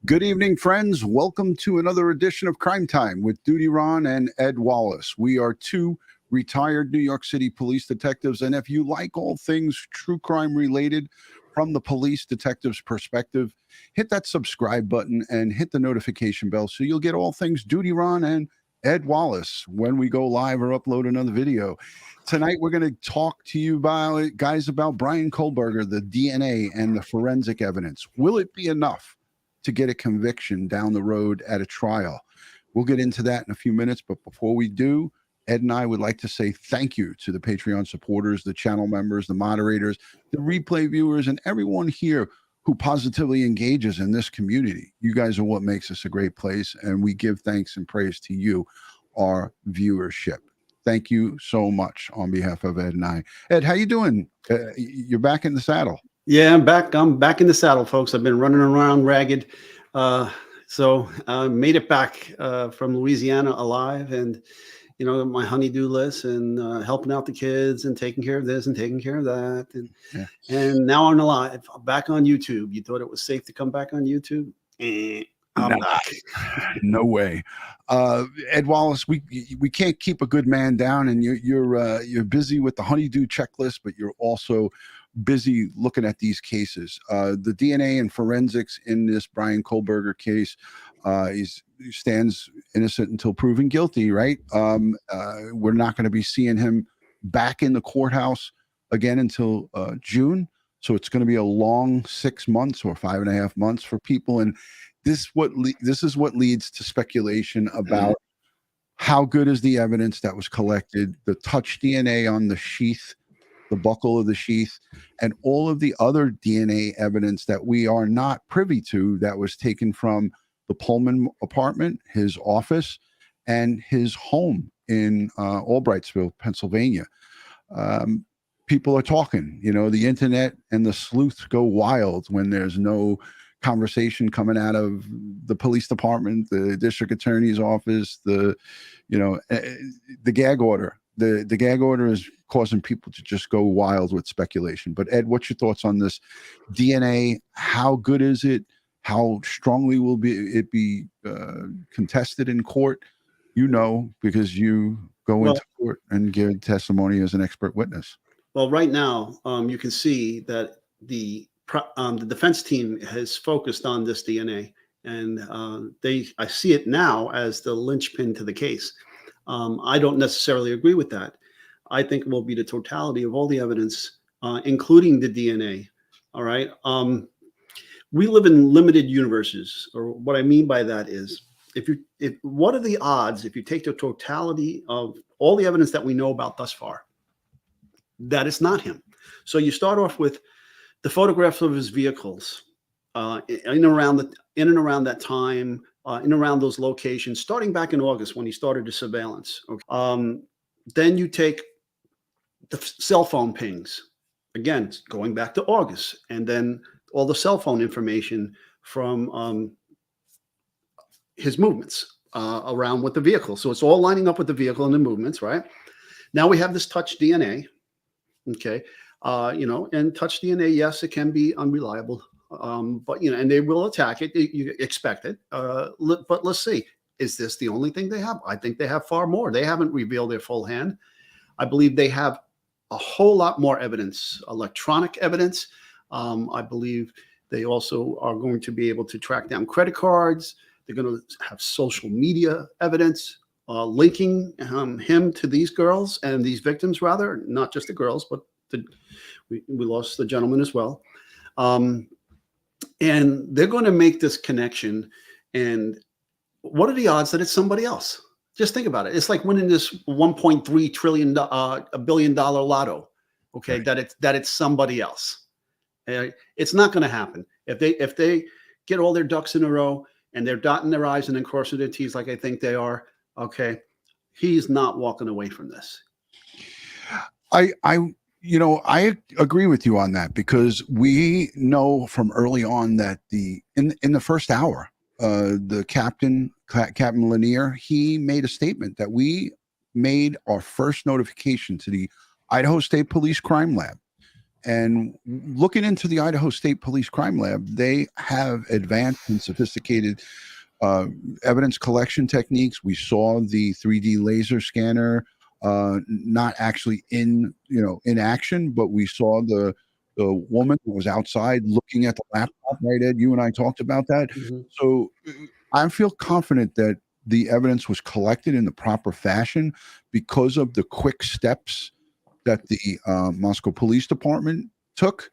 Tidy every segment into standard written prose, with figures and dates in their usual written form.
Good evening, friends. Welcome to another edition of Crime Time with DutyRon and Ed Wallace. We are two retired New York City police detectives, and if you like all things true crime related from the police detective's perspective, hit that subscribe button and hit the notification bell so you'll get all things DutyRon and Ed Wallace when we go live or upload another video. Tonight, we're going to talk to you about Bryan Kohberger, the DNA and the forensic evidence. Will it be enough to get a conviction down the road at a trial? We'll get into that in a few minutes, but before we do, Ed and I would like to say thank you to the Patreon supporters, the channel members, the moderators, the replay viewers, and everyone here who positively engages in this community. You guys are what makes us a great place, and we give thanks and praise to you, our viewership. Thank you so much on behalf of Ed and I. Ed, how you doing? You're back in the saddle. Yeah, I'm back. I'm back in the saddle, folks. I've been running around ragged. So I made it back from Louisiana alive, and, you know, my honey-do list and helping out the kids and taking care of this and taking care of that. And now I'm alive. I'm back on YouTube. You thought it was safe to come back on YouTube? I'm back. No way. Ed Wallace, we can't keep a good man down, and you're busy with the honey-do checklist, but you're also busy looking at these cases. The DNA and forensics in this Bryan Kohberger case, he stands innocent until proven guilty, right? We're not going to be seeing him back in the courthouse again until June. So it's going to be a long 6 months or 5.5 months for people. And this is what leads to speculation about how good is the evidence that was collected, the touch DNA on the sheath, the buckle of the sheath, and all of the other DNA evidence that we are not privy to that was taken from the Pullman apartment, his office, and his home in Albrightsville, Pennsylvania. People are talking, you know, the internet and the sleuths go wild when there's no conversation coming out of the police department, the district attorney's office, the gag order. The gag order is causing people to just go wild with speculation. But Ed, what's your thoughts on this DNA? How good is it? How strongly will it be contested in court? You know, because you go into court and give testimony as an expert witness. Well, right now, you can see that the defense team has focused on this DNA, and I see it now as the linchpin to the case. I don't necessarily agree with that. I think it will be the totality of all the evidence, including the DNA. All right. We live in limited universes, or what I mean by that is, what are the odds if you take the totality of all the evidence that we know about thus far, that it's not him? So you start off with the photographs of his vehicles in and around that time, in around those locations, starting back in August when he started the surveillance. Okay. Then you take the cell phone pings, again, going back to August, and then all the cell phone information from his movements around with the vehicle. So it's all lining up with the vehicle and the movements, right? Now we have this touch DNA, okay? And touch DNA, yes, it can be unreliable. But, and they will attack it. You expect it. But let's see. Is this the only thing they have? I think they have far more. They haven't revealed their full hand. I believe they have a whole lot more evidence, electronic evidence. I believe they also are going to be able to track down credit cards. They're going to have social media evidence linking him to these girls and these victims, rather, not just the girls, but we lost the gentleman as well. And they're going to make this connection. And what are the odds that it's somebody else? Just think about it. It's like winning this $1.3 trillion, $1 billion lotto. Okay, right. that it's somebody else. It's not going to happen. If they get all their ducks in a row and they're dotting their I's and then crossing their T's like I think they are, okay, he's not walking away from this. I agree with you on that, because we know from early on that in the first hour, the Captain Lanier, he made a statement that we made our first notification to the Idaho State Police Crime Lab. And looking into the Idaho State Police Crime Lab, they have advanced and sophisticated evidence collection techniques. We saw the 3D laser scanner, not actually in action, but we saw the woman who was outside looking at the laptop. Right, Ed? You and I talked about that. So I feel confident that the evidence was collected in the proper fashion because of the quick steps that the Moscow Police Department took,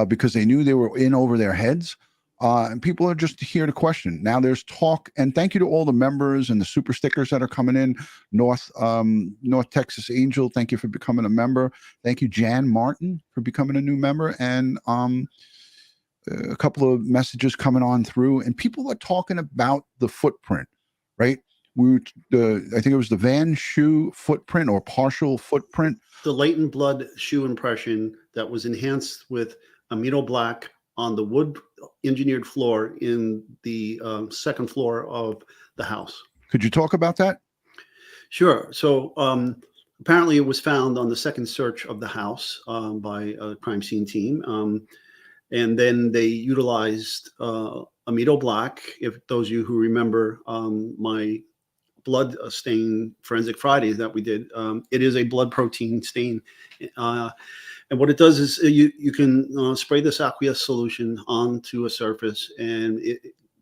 because they knew they were in over their heads. And people are just here to question. Now there's talk, and thank you to all the members and the super stickers that are coming in. North Texas Angel, thank you for becoming a member. Thank you, Jan Martin, for becoming a new member. And a couple of messages coming on through, and people are talking about the footprint, right? I think it was the van shoe footprint or partial footprint. The latent blood shoe impression that was enhanced with amino black on the wood engineered floor in the second floor of the house. Could you talk about that? Sure. So apparently it was found on the second search of the house by a crime scene team. And then they utilized amino black. If those of you who remember my blood stain forensic Fridays that we did, it is a blood protein stain. And what it does is you can spray this aqueous solution onto a surface, and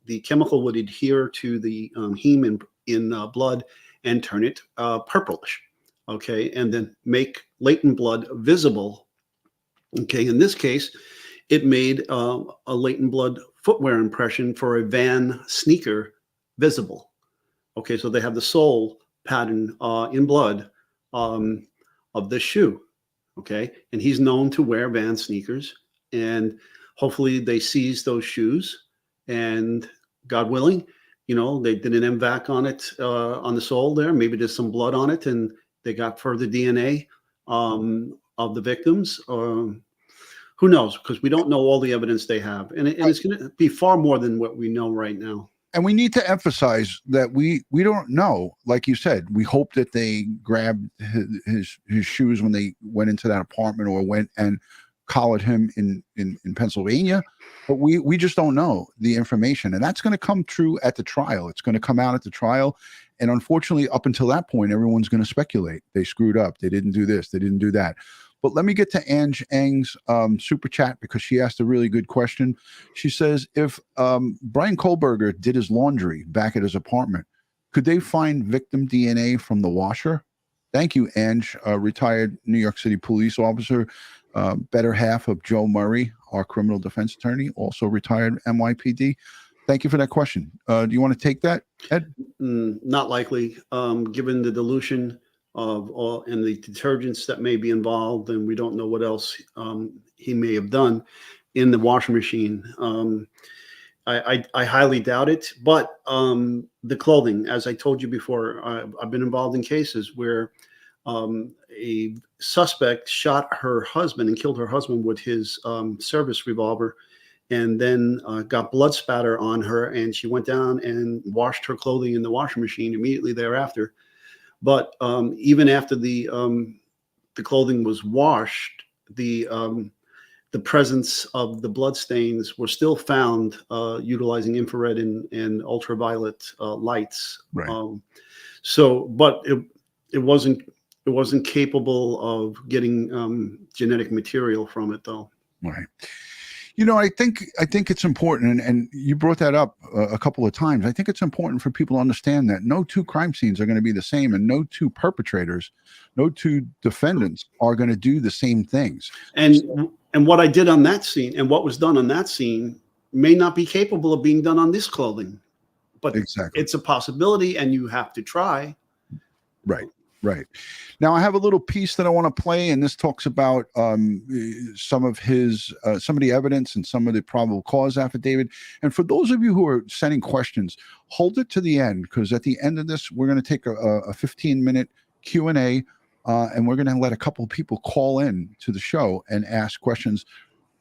the chemical would adhere to the heme in blood and turn it purplish, okay, and then make latent blood visible. Okay, in this case, it made a latent blood footwear impression for a Van sneaker visible. Okay, so they have the sole pattern in blood of the shoe. Okay, and he's known to wear Van sneakers, and hopefully they seized those shoes, and God willing, they did an M-Vac on it, on the sole there. Maybe there's some blood on it, and they got further DNA of the victims. Who knows? Because we don't know all the evidence they have, and it's going to be far more than what we know right now. And we need to emphasize that we don't know. Like you said, we hope that they grabbed his shoes when they went into that apartment or went and collared him in Pennsylvania. But we just don't know the information. And that's going to come true at the trial. It's going to come out at the trial. And unfortunately, up until that point, everyone's going to speculate. They screwed up. They didn't do this. They didn't do that. But let me get to Ange Eng's super chat, because she asked a really good question. She says, if Bryan Kohberger did his laundry back at his apartment, could they find victim DNA from the washer? Thank you, Ange, retired New York City police officer, better half of Joe Murray, our criminal defense attorney, also retired NYPD. Thank you for that question. Do you want to take that, Ed? Not likely, given the dilution of all and the detergents that may be involved, and we don't know what else he may have done in the washing machine. I highly doubt it. But the clothing, as I told you before, I've been involved in cases where a suspect shot her husband and killed her husband with his service revolver, and then got blood spatter on her, and she went down and washed her clothing in the washing machine immediately thereafter. But even after the clothing was washed, the presence of the blood stains were still found utilizing infrared and ultraviolet lights. Right. But it wasn't capable of getting genetic material from it, though. Right. I think it's important, and you brought that up a couple of times. I think it's important for people to understand that no two crime scenes are going to be the same, and no two perpetrators, no two defendants are going to do the same things. And what I did on that scene and what was done on that scene may not be capable of being done on this clothing. But exactly, it's a possibility, and you have to try. Right. Right. Now I have a little piece that I want to play, and this talks about some of the evidence and some of the probable cause affidavit. And for those of you who are sending questions, hold it to the end, because at the end of this, we're going to take a 15-minute Q&A, and we're going to let a couple of people call in to the show and ask questions,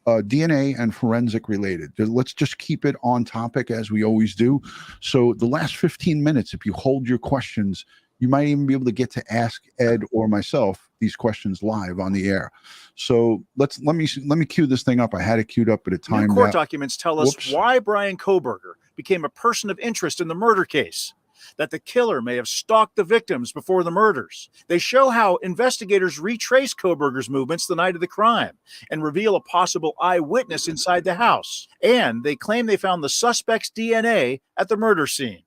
DNA and forensic related. Let's just keep it on topic as we always do. So the last 15 minutes, if you hold your questions, you might even be able to get to ask Ed or myself these questions live on the air. So let me cue this thing up. I had it queued up, but it timed New court out. documents tell us Whoops. why Bryan Kohberger became a person of interest in the murder case. That the killer may have stalked the victims before the murders. They show how investigators retrace Kohberger's movements the night of the crime and reveal a possible eyewitness inside the house. And they claim they found the suspect's DNA at the murder scene.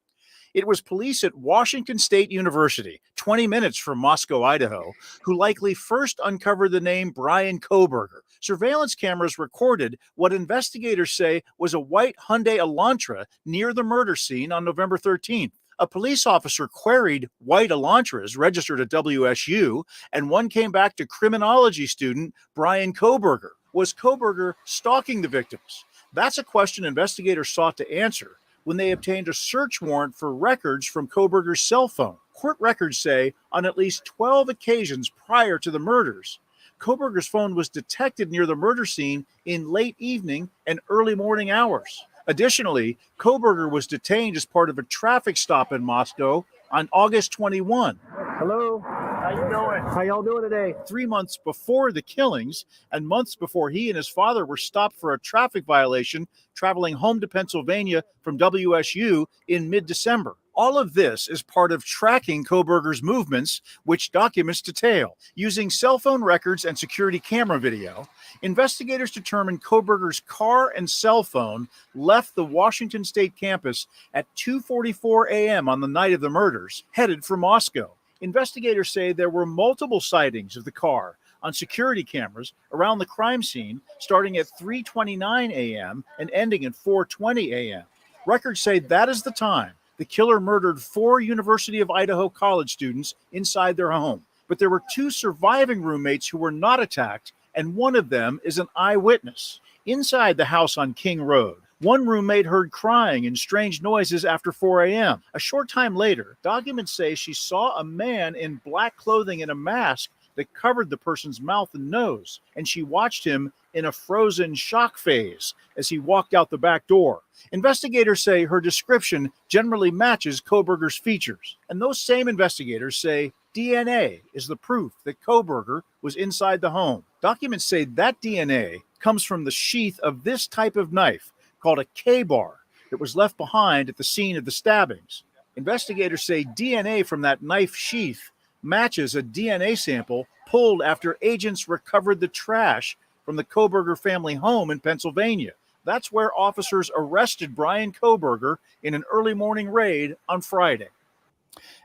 It was police at Washington State University, 20 minutes from Moscow, Idaho, who likely first uncovered the name Bryan Kohberger. Surveillance cameras recorded what investigators say was a white Hyundai Elantra near the murder scene on November 13th. A police officer queried white Elantras registered at WSU, and one came back to criminology student Bryan Kohberger. Was Kohberger stalking the victims? That's a question investigators sought to answer when they obtained a search warrant for records from Kohberger's cell phone. Court records say on at least 12 occasions prior to the murders, Kohberger's phone was detected near the murder scene in late evening and early morning hours. Additionally, Kohberger was detained as part of a traffic stop in Moscow on August 21. Hello. How you doing? How y'all doing today? 3 months before the killings and months before he and his father were stopped for a traffic violation traveling home to Pennsylvania from WSU in mid-December. All of this is part of tracking Kohberger's movements, which documents detail. Using cell phone records and security camera video, investigators determined Kohberger's car and cell phone left the Washington State campus at 2:44 a.m. on the night of the murders, headed for Moscow. Investigators say there were multiple sightings of the car on security cameras around the crime scene, starting at 3:29 a.m. and ending at 4:20 a.m. Records say that is the time the killer murdered 4 University of Idaho college students inside their home. But there were 2 surviving roommates who were not attacked, and one of them is an eyewitness. Inside the house on King Road, one roommate heard crying and strange noises after 4 a.m. A short time later, documents say she saw a man in black clothing and a mask that covered the person's mouth and nose, and she watched him in a frozen shock phase as he walked out the back door. Investigators say her description generally matches Kohberger's features, and those same investigators say DNA is the proof that Kohberger was inside the home. Documents say that DNA comes from the sheath of this type of knife called a K-bar that was left behind at the scene of the stabbings. Investigators say DNA from that knife sheath matches a DNA sample pulled after agents recovered the trash from the Kohberger family home in Pennsylvania. That's where officers arrested Bryan Kohberger in an early morning raid on Friday.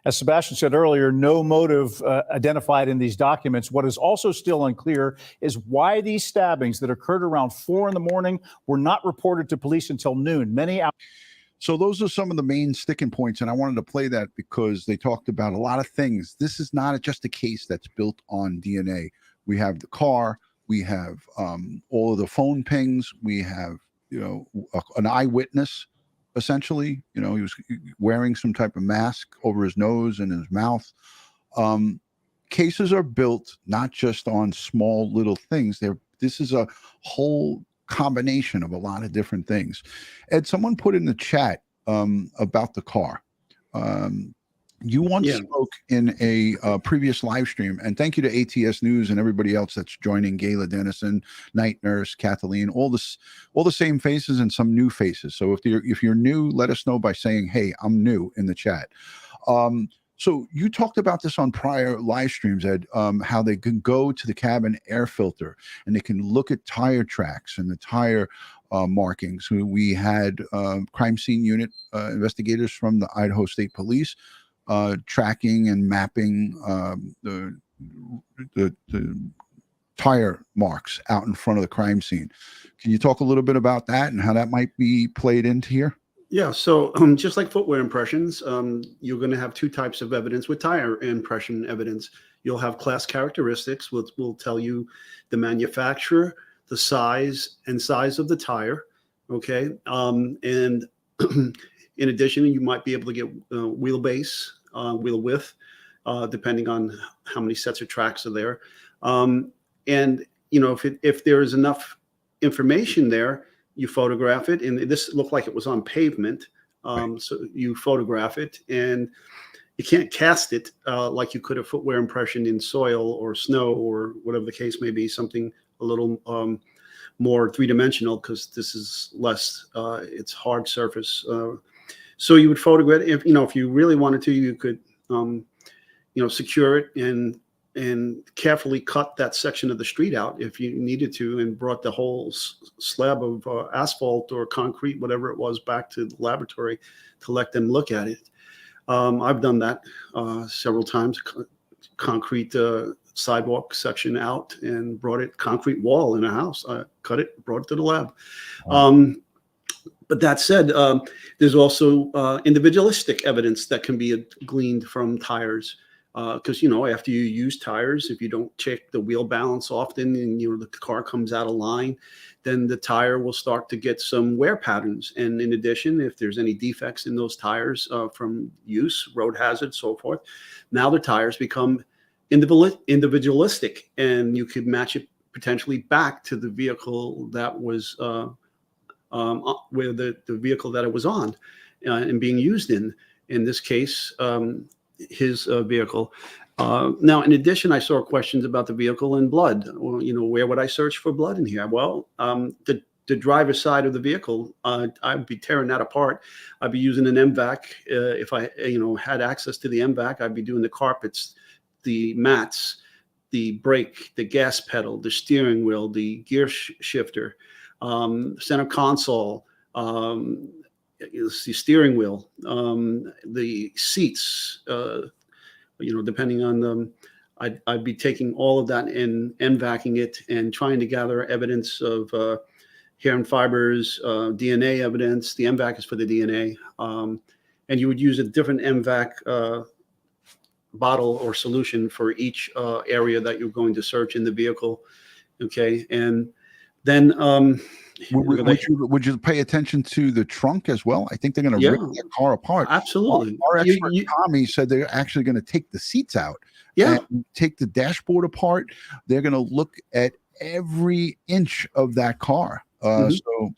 As Sebastian said earlier, no motive identified in these documents. What is also still unclear is why these stabbings that occurred around 4 in the morning were not reported to police until noon. So those are some of the main sticking points, and I wanted to play that because they talked about a lot of things. This is not just a case that's built on DNA. We have the car, we have all of the phone pings, we have an eyewitness. Essentially, he was wearing some type of mask over his nose and his mouth. Cases are built not just on small little things. This is a whole combination of a lot of different things. Ed, someone put in the chat about the car. You once spoke in a previous live stream, and thank you to ATS News and everybody else that's joining: Gayla Dennison, Night Nurse, Kathleen, all the same faces and some new faces. So if you're new, let us know by saying, "Hey, I'm new," in the chat. So you talked about this on prior live streams, Ed, how they can go to the cabin air filter and they can look at tire tracks and the tire markings. We had crime scene unit investigators from the Idaho State Police tracking and mapping the tire marks out in front of the crime scene. Can you talk a little bit about that and how that might be played into here? Yeah, so just like footwear impressions, you're going to have 2 types of evidence with tire impression evidence. You'll have class characteristics, which will tell you the manufacturer, the size of the tire, okay? And in addition, you might be able to get wheelbase, wheel width, depending on how many sets of tracks are there. And, if there is enough information there, you photograph it, and this looked like it was on pavement. So you photograph it, and you can't cast it like you could a footwear impression in soil or snow or whatever the case may be, something a little more three-dimensional, because this is less, it's hard surface. So you would photograph, if you really wanted to, you could, secure it and carefully cut that section of the street out if you needed to, and brought the whole slab of asphalt or concrete, whatever it was, back to the laboratory to let them look at it. I've done that several times. Concrete sidewalk section out and brought it, concrete wall in a house. I cut it, brought it to the lab. Wow. But that said, there's also individualistic evidence that can be gleaned from tires. Because after you use tires, if you don't check the wheel balance often, and the car comes out of line, then the tire will start to get some wear patterns. And in addition, if there's any defects in those tires from use, road hazard, so forth, now the tires become individualistic, and you could match it potentially back to the vehicle that was where the vehicle that it was on and being used in. In this case, his vehicle. Now, in addition, I saw questions about the vehicle and blood. Well, where would I search for blood in here? Well, the driver's side of the vehicle, I'd be tearing that apart. I'd be using an M-Vac. If I, had access to the M-Vac, I'd be doing the carpets, the mats, the brake, the gas pedal, the steering wheel, the gear shifter, center console, the steering wheel, the seats, depending on them. I'd be taking all of that and M-Vacing it and trying to gather evidence of hair and fibers, DNA evidence. The M-Vac is for the DNA. And you would use a different M-Vac bottle or solution for each area that you're going to search in the vehicle. Okay. And then would you pay attention to the trunk as well? I think they're going to rip the car apart. Absolutely. Our expert Tommy said they're actually going to take the seats out. Yeah. And take the dashboard apart. They're going to look at every inch of that car. So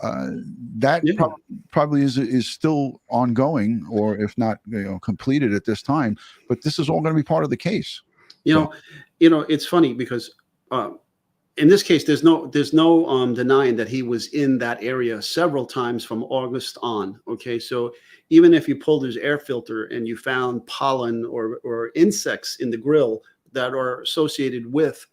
that probably is still ongoing, or if not, completed at this time. But this is all going to be part of the case. It's funny because in this case, there's no denying that he was in that area several times from August on. Okay, so even if you pulled his air filter and you found pollen or insects in the grill that are associated with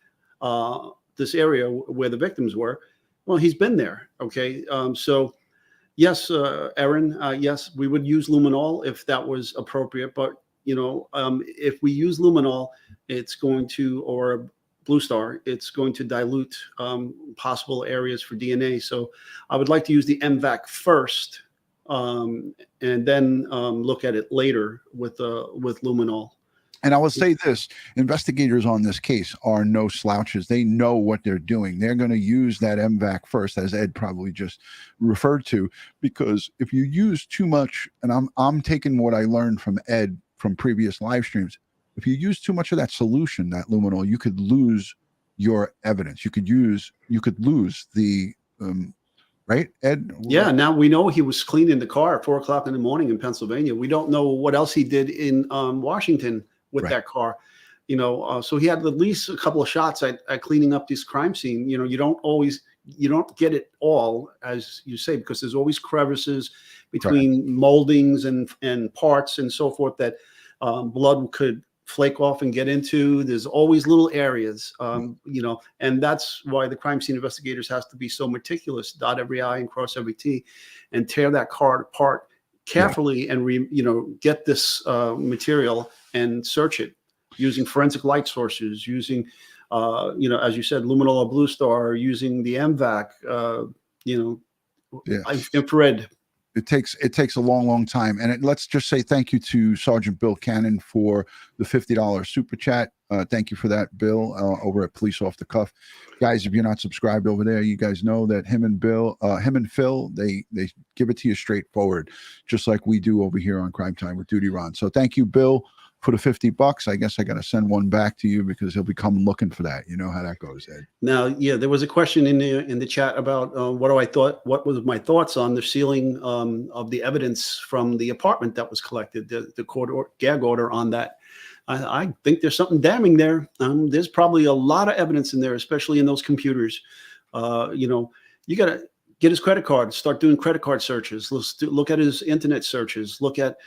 this area where the victims were, well, he's been there. Okay, so yes, Aaron, yes, we would use luminol if that was appropriate. But if we use luminol, it's going to, or Blue Star, it's going to dilute possible areas for DNA. So I would like to use the M-Vac first, and then look at it later with luminol. And I will say this, investigators on this case are no slouches. They know what they're doing. They're going to use that M-Vac first, as Ed probably just referred to, because if you use too much, and I'm taking what I learned from Ed from previous live streams, if you use too much of that solution, that luminol, you could lose your evidence. You could lose the, right, Ed? Yeah, now we know he was cleaning the car at 4 o'clock in the morning in Pennsylvania. We don't know what else he did in Washington with that car. So he had at least a couple of shots at cleaning up this crime scene. You don't get it all, as you say, because there's always crevices between moldings and parts and so forth that blood could flake off and get into. There's always little areas, and that's why the crime scene investigators has to be so meticulous, dot every I and cross every T, and tear that car apart carefully and get this material and search it using forensic light sources, using as you said, luminol or Blue Star, using the M-Vac, infrared. It takes a long time. And let's just say thank you to Sergeant Bill Cannon for the $50 super chat. Thank you for that, Bill, over at Police Off the Cuff. Guys, if you're not subscribed over there, you guys know that him and Phil, they give it to you straightforward, just like we do over here on Crime Time with DutyRon. So thank you, Bill. for the $50. I guess I got to send one back to you because he'll be coming looking for that. You know how that goes, Ed. Now, yeah, there was a question in the chat about what was my thoughts on the sealing of the evidence from the apartment that was collected, the gag order on that. I think there's something damning there. There's probably a lot of evidence in there, especially in those computers. You know, you got to get his credit card, start doing credit card searches. Let's look at his internet searches, look at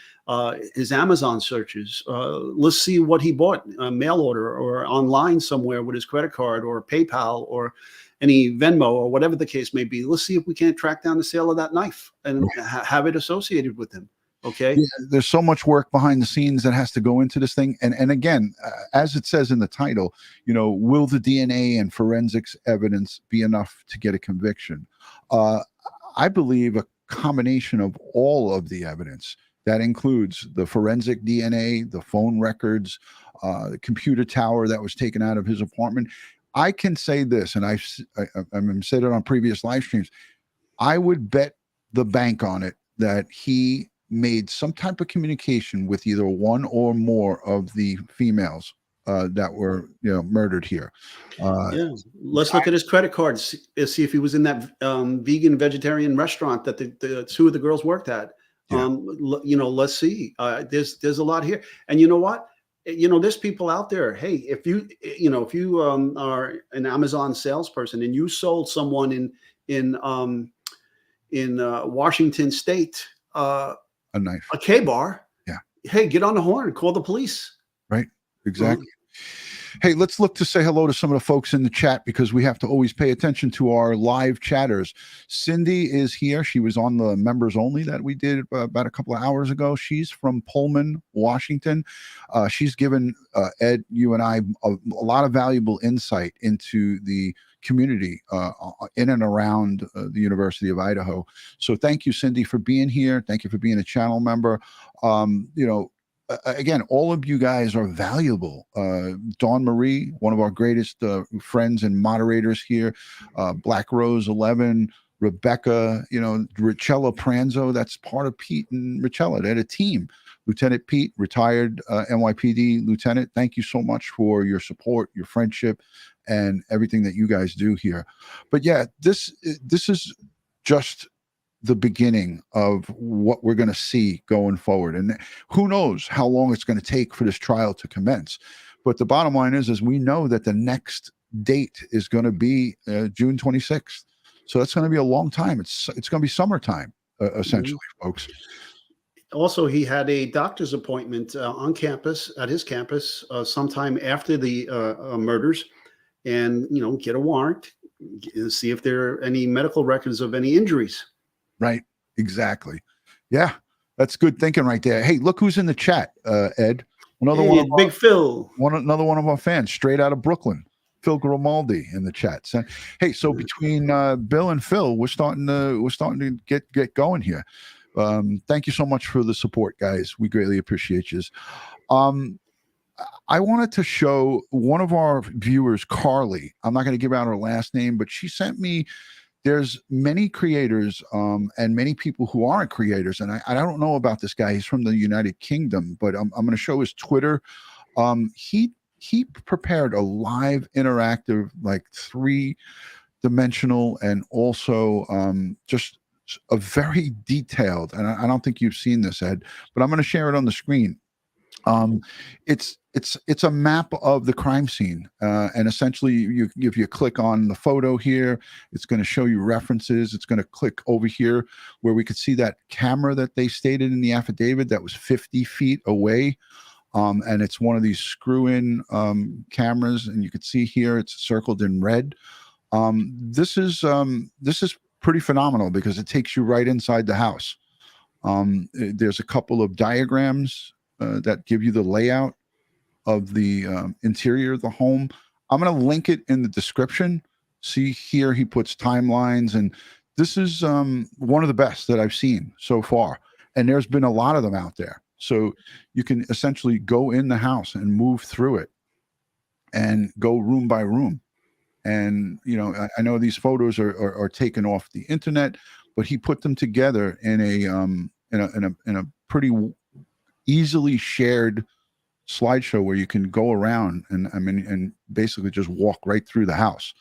his Amazon searches. Let's see what he bought, mail order or online somewhere with his credit card or PayPal or any Venmo or whatever the case may be. Let's see if we can't track down the sale of that knife and have it associated with him. Okay. Yeah, there's so much work behind the scenes that has to go into this thing. And again, as it says in the title, you know, will the DNA and forensics evidence be enough to get a conviction? I believe a combination of all of the evidence that includes the forensic DNA, the phone records, the computer tower that was taken out of his apartment. I can say this, and I've said it on previous live streams. I would bet the bank on it that he made some type of communication with either one or more of the females that were, you know, murdered here. Yeah, let's look at his credit cards. See if he was in that vegan vegetarian restaurant that the two of the girls worked at. Yeah. You know, let's see. There's a lot here, and you know what? You know, there's people out there. Hey, if you are an Amazon salesperson and you sold someone in Washington State A knife, a K-bar. Yeah. Hey, get on the horn. Call the police. Right. Exactly. Hey, let's look to say hello to some of the folks in the chat because we have to always pay attention to our live chatters. Cindy is here. She was on the members only that we did about a couple of hours ago. She's from Pullman, Washington. She's given Ed, you and I a lot of valuable insight into the community in and around the University of Idaho. So thank you, Cindy, for being here. Thank you for being a channel member. You know, again, all of you guys are valuable. Dawn Marie, one of our greatest friends and moderators here, Black Rose 11, Rebecca, you know, Richella Pranzo, that's part of Pete and Richella. They had a team. Lieutenant Pete, retired NYPD lieutenant, thank you so much for your support, your friendship, and everything that you guys do here. But yeah, this is just the beginning of what we're going to see going forward. And who knows how long it's going to take for this trial to commence. But the bottom line is we know that the next date is going to be June 26th. So that's going to be a long time. It's going to be summertime, essentially, folks. Also, he had a doctor's appointment on campus, at his campus, sometime after the murders, and, you know, get a warrant, see if there are any medical records of any injuries. Right. Exactly. Yeah. That's good thinking right there. Hey, look who's in the chat, Ed. Another one of Big Phil. Another one of our fans, straight out of Brooklyn. Phil Grimaldi in the chat. So, hey, so between Bill and Phil, we're starting to get going here. Thank you so much for the support, guys. We greatly appreciate you. I wanted to show one of our viewers, Carly. I'm not going to give out her last name, but she sent me. There's many creators and many people who aren't creators, and I don't know about this guy. He's from the United Kingdom, but I'm going to show his Twitter. He prepared a live interactive, like 3-dimensional, and also just a very detailed, and I don't think you've seen this, Ed, but I'm going to share it on the screen. It's a map of the crime scene, and essentially if you click on the photo here, it's going to show you references. It's going to click over here where we could see that camera that they stated in the affidavit that was 50 feet away. And it's one of these screw-in cameras, and you can see here it's circled in red. This is pretty phenomenal because it takes you right inside the house. There's a couple of diagrams that give you the layout of the interior of the home. I'm going to link it in the description. See here, he puts timelines, and this is one of the best that I've seen so far. And there's been a lot of them out there. So you can essentially go in the house and move through it and go room by room. And, you know, I know these photos are taken off the internet, but he put them together in a pretty easily shared slideshow where you can go around and basically just walk right through the house.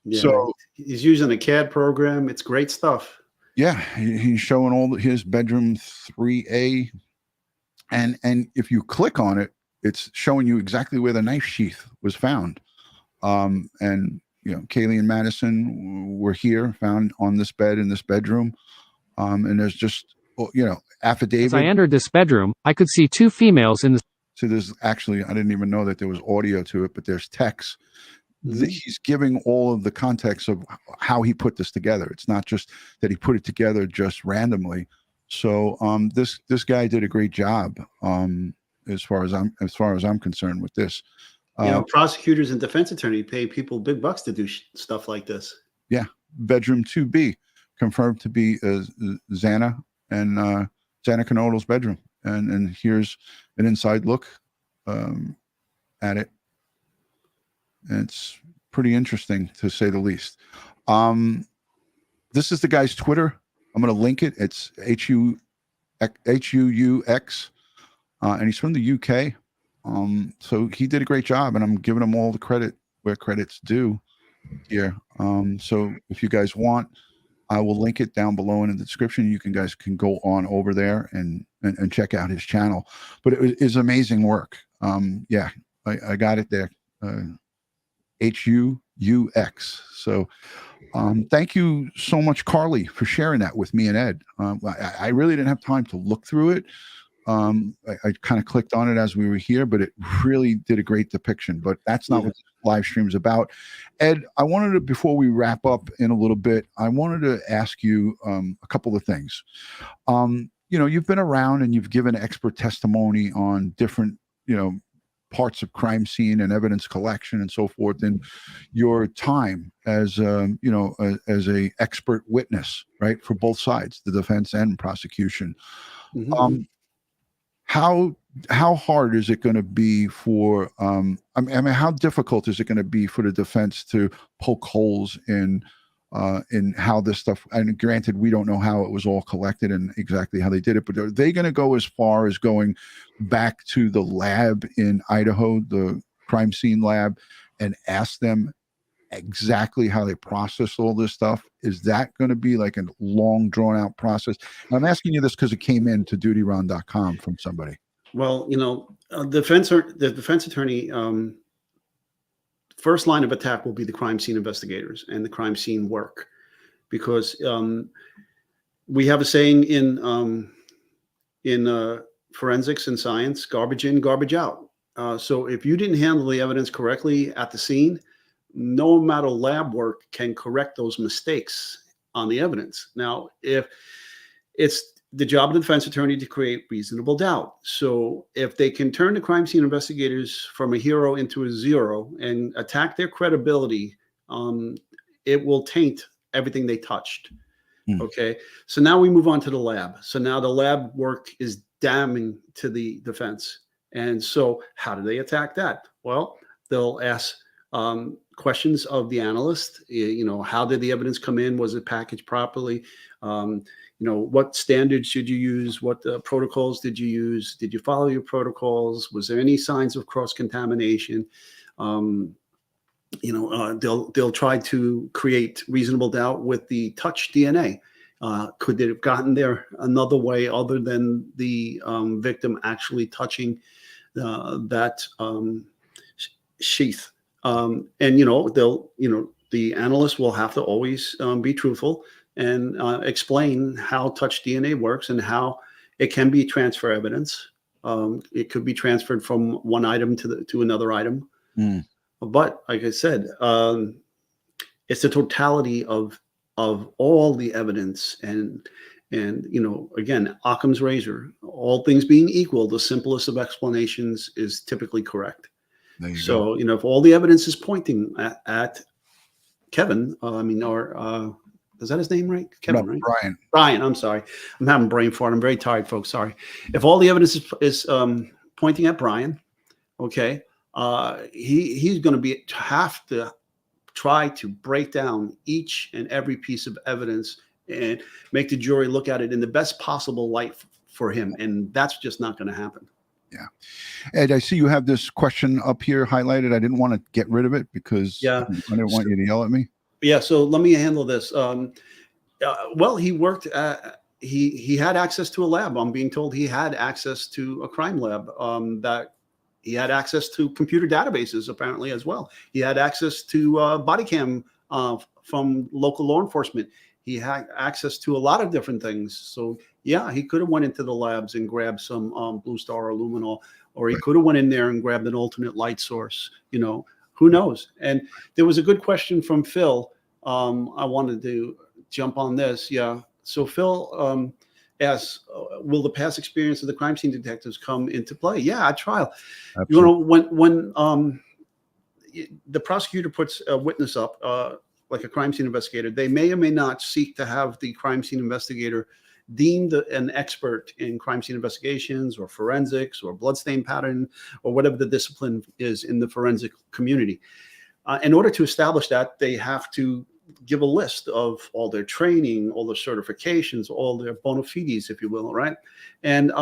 Yeah, So he's using a CAD program. It's great stuff. yeah, he's showing all his bedroom 3A, and if you click on it, it's showing you exactly where the knife sheath was found. And Kaylee and Madison were here, found on this bed in this bedroom. And there's just affidavit. As I entered this bedroom, I could see two females in the. So there's actually, I didn't even know that there was audio to it, but there's text. He's giving all of the context of how he put this together. It's not just that he put it together just randomly. So this guy did a great job as far as I'm concerned with this. Prosecutors and defense attorney pay people big bucks to do stuff like this. Yeah, bedroom 2B confirmed to be Xana and Xana Canodal's bedroom, and here's an inside look at it. It's pretty interesting, to say the least. This is the guy's Twitter. I'm going to link it. It's Huux, and he's from the UK. So he did a great job, and I'm giving him all the credit where credit's due here. So if you guys want, I will link it down below in the description. You guys can go on over there and check out his channel. But it is amazing work. Yeah, I got it there. Huux. So thank you so much, Carly, for sharing that with me and Ed. I really didn't have time to look through it. I kind of clicked on it as we were here, but it really did a great depiction. But that's not what the live stream is about. Ed, I wanted to, before we wrap up in a little bit, I wanted to ask you a couple of things. You've been around and you've given expert testimony on different, parts of crime scene and evidence collection and so forth in your time as as a expert witness, right, for both sides, the defense and prosecution. How hard is it going to be for how difficult is it going to be for the defense to poke holes in how this stuff, and granted, we don't know how it was all collected and exactly how they did it, but are they going to go as far as going back to the lab in Idaho, the crime scene lab, and ask them exactly how they process all this stuff? Is that going to be like a long drawn out process? And I'm asking you this because it came in to DutyRon.com from somebody. Well, the defense attorney, first line of attack will be the crime scene investigators and the crime scene work, because we have a saying in forensics and science: garbage in, garbage out. So if you didn't handle the evidence correctly at the scene, no amount of lab work can correct those mistakes on the evidence. Now, if it's the job of the defense attorney to create reasonable doubt. So if they can turn the crime scene investigators from a hero into a zero and attack their credibility, it will taint everything they touched. Okay. So now we move on to the lab. So now the lab work is damning to the defense. And so how do they attack that? Well, they'll ask questions of the analyst. How did the evidence come in? Was it packaged properly? What standards should you use? What protocols did you use? Did you follow your protocols? Was there any signs of cross-contamination? They'll try to create reasonable doubt with the touch DNA. Could it have gotten there another way other than the victim actually touching that sheath? The analyst will have to always be truthful and explain how touch DNA works and how it can be transfer evidence. It could be transferred from one item to another item. But like I said, it's the totality of all the evidence, and again, Occam's razor. All things being equal, the simplest of explanations is typically correct. So go. If all the evidence is pointing at Kevin, is that his name, right? Kevin, no, right? Bryan. Bryan, I'm sorry. I'm having brain fart. I'm very tired, folks. Sorry. If all the evidence is pointing at Bryan, okay, he's going to have to try to break down each and every piece of evidence and make the jury look at it in the best possible light for him. And that's just not going to happen. Yeah. Ed, I see you have this question up here highlighted. I didn't want to get rid of it because Yeah. I didn't want you to yell at me. Yeah. So let me handle this. Well, he worked at, he had access to a lab. I'm being told he had access to a crime lab, that he had access to computer databases apparently as well. He had access to body cam from local law enforcement. He had access to a lot of different things. So yeah, he could have went into the labs and grabbed some Blue Star or Luminol, or he could have went in there and grabbed an alternate light source. You know, who knows? And there was a good question from Phil. I wanted to jump on this. Yeah. So Phil asks, will the past experience of the crime scene detectives come into play? Yeah, at trial. Absolutely. You know, when the prosecutor puts a witness up, like a crime scene investigator, they may or may not seek to have the crime scene investigator deemed an expert in crime scene investigations or forensics or bloodstain pattern or whatever the discipline is in the forensic community. In order to establish that, they have to give a list of all their training, all their certifications, all their bona fides, if you will, right? And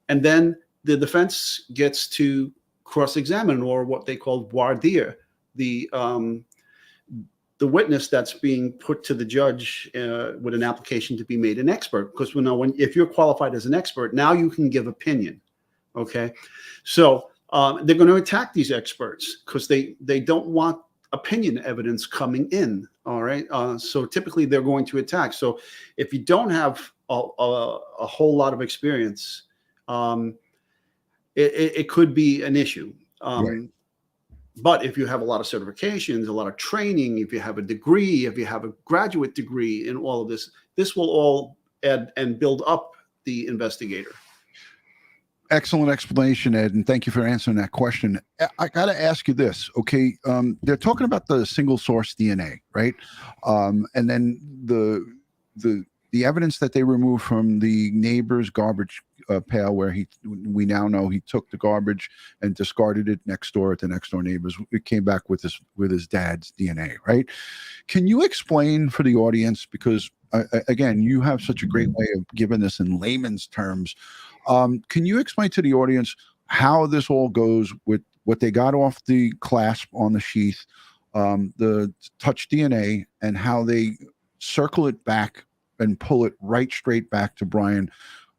then the defense gets to cross-examine, or what they call voir dire, the witness that's being put to the judge with an application to be made an expert. Because if you're qualified as an expert, now you can give opinion. Okay, so they're going to attack these experts because they don't want opinion evidence coming in. All right, so typically they're going to attack. So if you don't have a whole lot of experience, it could be an issue. Right. But if you have a lot of certifications, a lot of training, if you have a degree, if you have a graduate degree in all of this, this will all add and build up the investigator. Excellent explanation, Ed, and thank you for answering that question. I got to ask you this, okay? They're talking about the single source DNA, right? And then the evidence that they removed from the neighbor's garbage pail, where we now know he took the garbage and discarded it next door at the next door neighbors. It came back with his dad's DNA, right? Can you explain for the audience, because again, you have such a great way of giving this in layman's terms. Can you explain to the audience how this all goes with what they got off the clasp on the sheath, the touch DNA, and how they circle it back and pull it right straight back to Bryan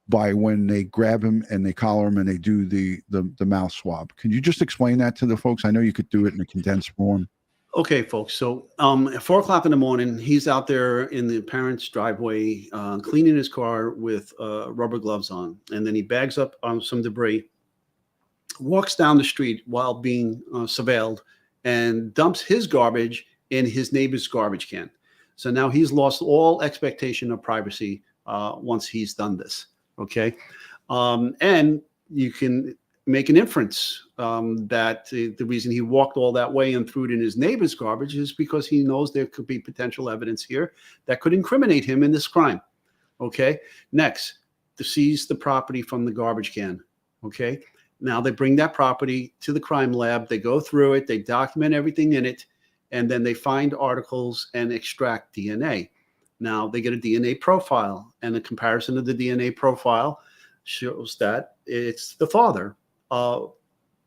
by when they grab him and they collar him and they do the mouth swab? Can you just explain that to the folks? I know you could do it in a condensed form. Okay, folks. So at 4 o'clock in the morning, he's out there in the parents' driveway cleaning his car with rubber gloves on. And then he bags up some debris, walks down the street while being surveilled, and dumps his garbage in his neighbor's garbage can. So now he's lost all expectation of privacy once he's done this. Okay. And you can make an inference that the reason he walked all that way and threw it in his neighbor's garbage is because he knows there could be potential evidence here that could incriminate him in this crime. Okay. Next, to seize the property from the garbage can. Okay. Now they bring that property to the crime lab. They go through it. They document everything in it. And then they find articles and extract DNA. Now they get a DNA profile, and the comparison of the DNA profile shows that it's the father.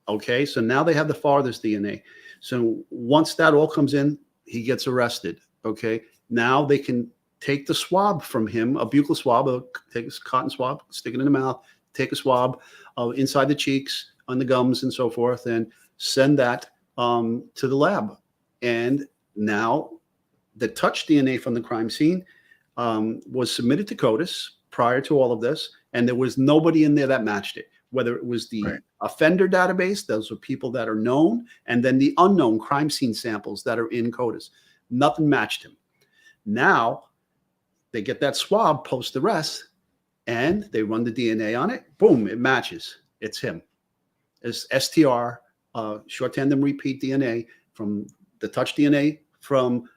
Okay, so now they have the father's DNA. So once that all comes in, he gets arrested. Okay, now they can take the swab from him, a buccal swab, take a cotton swab, stick it in the mouth, take a swab inside the cheeks, on the gums, and so forth, and send that to the lab. And now the touch DNA from the crime scene was submitted to CODIS prior to all of this, and there was nobody in there that matched it, whether it was the offender database, those are people that are known, and then the unknown crime scene samples that are in CODIS. Nothing matched him. Now they get that swab post-arrest, and they run the DNA on it. Boom, it matches. It's him. It's STR, short tandem repeat DNA from the touch DNA from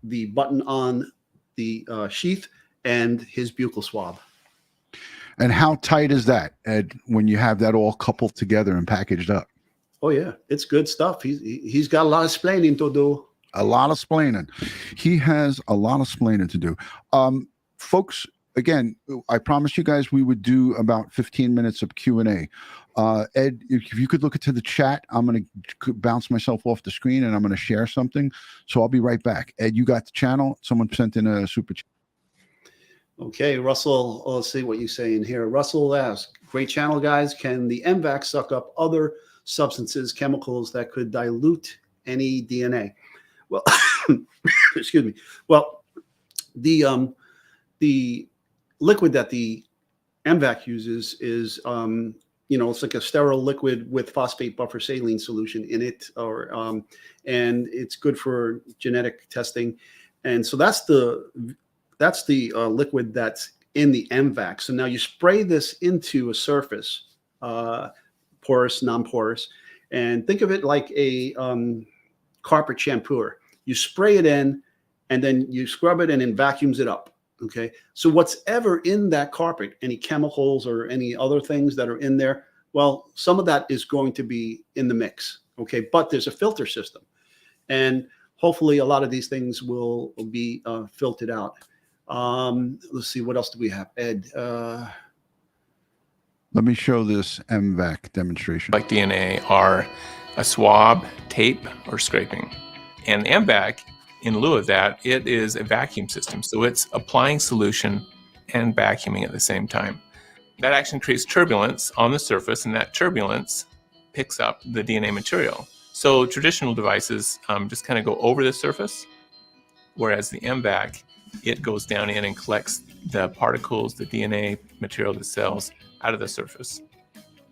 the button on the sheath and his buccal swab. And how tight is that, Ed, when you have that all coupled together and packaged up? Oh, yeah. It's good stuff. He's got a lot of splaining to do. A lot of splaining. He has a lot of splaining to do. Folks, again, I promised you guys we would do about 15 minutes of Q&A. Ed, if you could look into the chat, I'm going to bounce myself off the screen and I'm going to share something. So I'll be right back. Ed, you got the channel? Someone sent in a super chat. Okay, Russell, let's see what you say in here. Russell asks, great channel, guys. Can the M-Vac suck up other substances, chemicals that could dilute any DNA? Well, excuse me. Well, the liquid that the M-Vac uses is, it's like a sterile liquid with phosphate buffer saline solution in it, and it's good for genetic testing. And so that's the liquid that's in the M-Vac. So now you spray this into a surface, porous, non-porous, and think of it like a carpet shampooer. You spray it in, and then you scrub it, and it vacuums it up. Okay. So what's ever in that carpet, any chemicals or any other things that are in there, well, some of that is going to be in the mix. Okay. But there's a filter system, and hopefully a lot of these things will be filtered out. Let's see, what else do we have, Ed? Let me show this M-Vac demonstration. Like DNA are a swab, tape, or scraping. And the M-Vac, in lieu of that, it is a vacuum system. So it's applying solution and vacuuming at the same time. That action creates turbulence on the surface, and that turbulence picks up the DNA material. So traditional devices just kind of go over the surface, whereas the M-Vac, it goes down in and collects the particles, the DNA material, the cells out of the surface.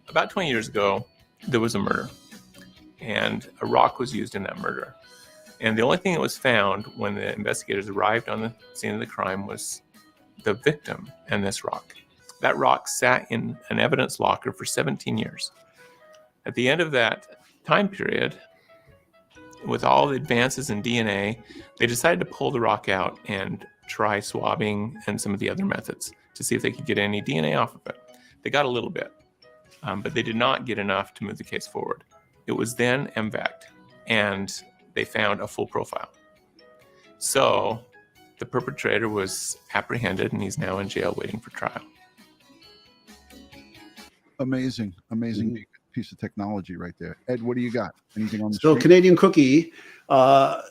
About 20 years ago, there was a murder, and a rock was used in that murder. And the only thing that was found when the investigators arrived on the scene of the crime was the victim and this rock. That rock sat in an evidence locker for 17 years. At the end of that time period, with all the advances in DNA, they decided to pull the rock out and try swabbing and some of the other methods to see if they could get any DNA off of it. They got a little bit, but they did not get enough to move the case forward. It was then M-Vac'd, and they found a full profile. So the perpetrator was apprehended, and he's now in jail waiting for trial. Amazing piece of technology right there. Ed, what do you got? Anything on the So screen? Canadian Cookie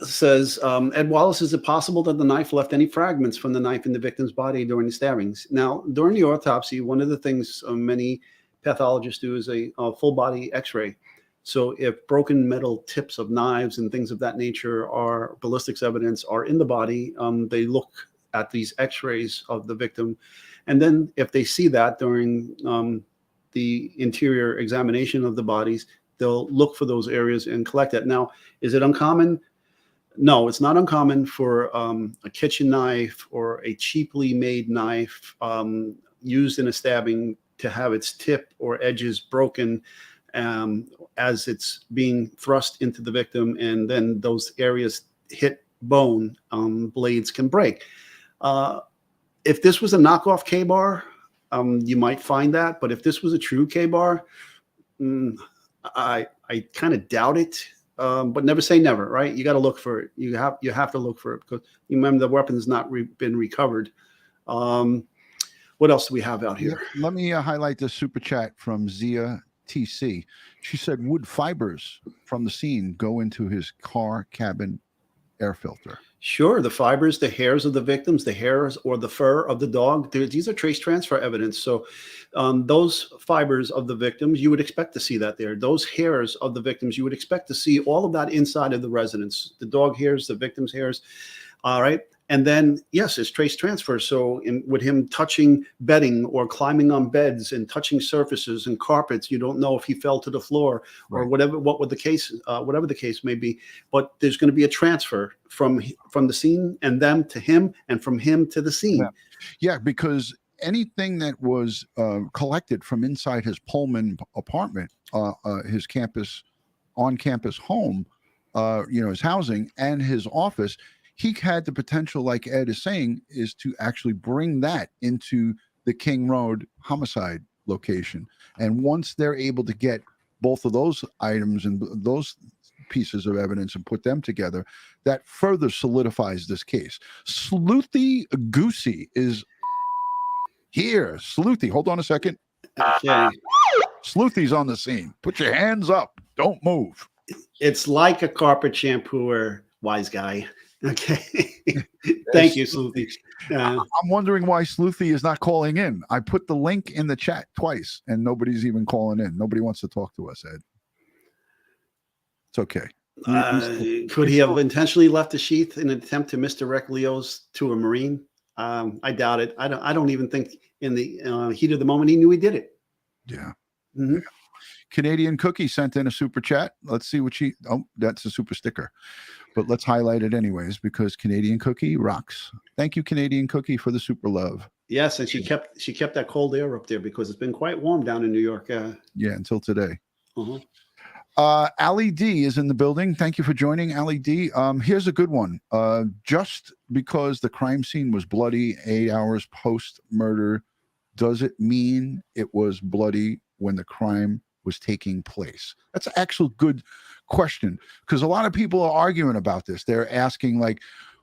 says, Ed Wallace, is it possible that the knife left any fragments from the knife in the victim's body during the stabbings? Now, during the autopsy, one of the things many pathologists do is a full body x-ray. So if broken metal tips of knives and things of that nature are ballistics evidence are in the body, they look at these x-rays of the victim. And then if they see that during the interior examination of the bodies, they'll look for those areas and collect it. Now, is it uncommon? No, it's not uncommon for a kitchen knife or a cheaply made knife used in a stabbing to have its tip or edges broken as it's being thrust into the victim, and then those areas hit bone, blades can break. If this was a knockoff K-bar, you might find that, but if this was a true K-bar, I kind of doubt it. But never say never, right? You got to look for it. You have to look for it, because you remember the weapon has not been recovered. What else do we have out here? Let me highlight this super chat from Zia TC. She said, would fibers from the scene go into his car cabin air filter? Sure. The fibers, the hairs of the victims, the hairs or the fur of the dog, these are trace transfer evidence. So those fibers of the victims, you would expect to see that there. Those hairs of the victims, you would expect to see all of that inside of the residence. The dog hairs, the victim's hairs. All right. And then, yes, it's trace transfer. So with him touching bedding or climbing on beds and touching surfaces and carpets, you don't know if he fell to the floor or whatever the case may be. But there's going to be a transfer from the scene and them to him, and from him to the scene. Yeah, because anything that was collected from inside his Pullman apartment, his on-campus home, his housing and his office, he had the potential, like Ed is saying, is to actually bring that into the King Road homicide location. And once they're able to get both of those items and those pieces of evidence and put them together, that further solidifies this case. Sleuthy Goosey is Here, Sleuthy. Hold on a second. Okay. Sleuthy's on the scene. Put your hands up. Don't move. It's like a carpet shampooer, wise guy. Okay. Thank you, Sleuthy. I'm wondering why Sleuthy is not calling in. I put the link in the chat twice, and nobody's even calling in. Nobody wants to talk to us, Ed. It's okay. Could he have intentionally left the sheath in an attempt to misdirect Leo's to a Marine? I doubt it. I don't even think in the heat of the moment he knew he did it. Yeah. Mm-hmm. Yeah. Canadian Cookie sent in a super chat. Let's see what she. Oh, that's a super sticker. But let's highlight it anyways because Canadian Cookie rocks. Thank you, Canadian Cookie, for the super love. Yes, and she kept that cold air up there because it's been quite warm down in New York. Yeah, until today. Uh-huh. Ali D is in the building. Thank you for joining, Ali D. Here's a good one. Just because the crime scene was bloody 8 hours post-murder, does it mean it was bloody when the crime was taking place? That's an actual good question because a lot of people are arguing about this. They're asking like,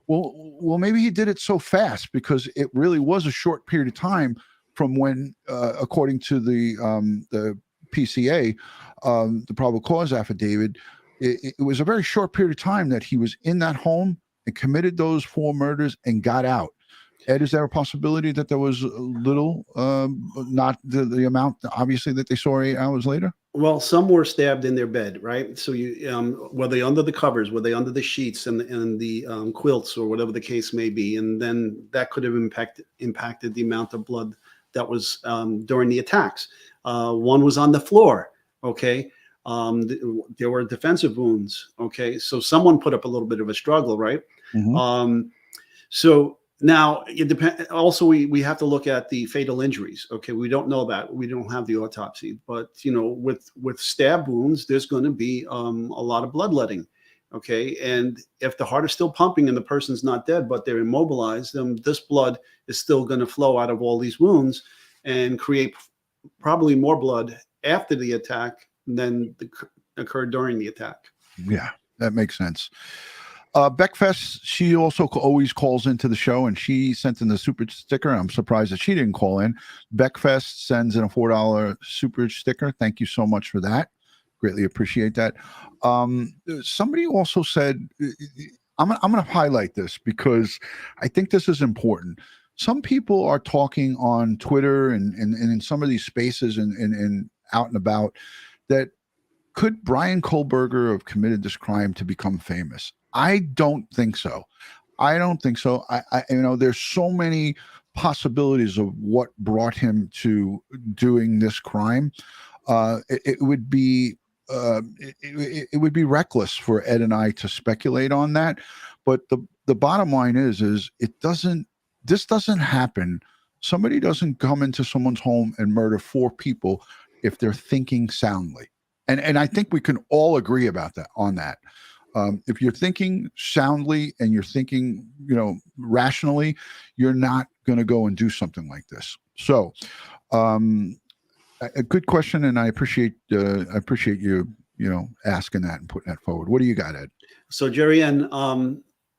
well, maybe he did it so fast because it really was a short period of time from when, according to the PCA, the probable cause affidavit, it was a very short period of time that he was in that home and committed those 4 murders and got out. Ed, is there a possibility that there was little, not the amount, obviously, that they saw 8 hours later? Well, some were stabbed in their bed, right? So you were they under the covers? Were they under the sheets and the quilts or whatever the case may be? And then that could have impacted the amount of blood that was during the attacks. One was on the floor. Okay. There were defensive wounds. Okay. So someone put up a little bit of a struggle, right? Mm-hmm. So now it depends. Also, we have to look at the fatal injuries. Okay. We don't know that. We don't have the autopsy, but with stab wounds, there's going to be a lot of bloodletting. Okay. And if the heart is still pumping and the person's not dead, but they're immobilized, then this blood is still going to flow out of all these wounds and create probably more blood after the attack than occurred during the attack. Yeah, that makes sense. Beckfest, she also always calls into the show, and she sent in the super sticker. I'm surprised that she didn't call in. Beckfest sends in a $4 super sticker. Thank you so much for that. Greatly appreciate that. Somebody also said, I'm going to highlight this because I think this is important. Some people are talking on Twitter and in some of these spaces and out and about that could Bryan Kohberger have committed this crime to become famous? I don't think so. I there's so many possibilities of what brought him to doing this crime. It would be reckless for Ed and I to speculate on that. But the bottom line is this doesn't happen. Somebody doesn't come into someone's home and murder 4 people if they're thinking soundly. And I think we can all agree about that on that. If you're thinking soundly and you're thinking, rationally, you're not going to go and do something like this. So, a good question, and I appreciate you, asking that and putting that forward. What do you got, Ed? So, Jerry, and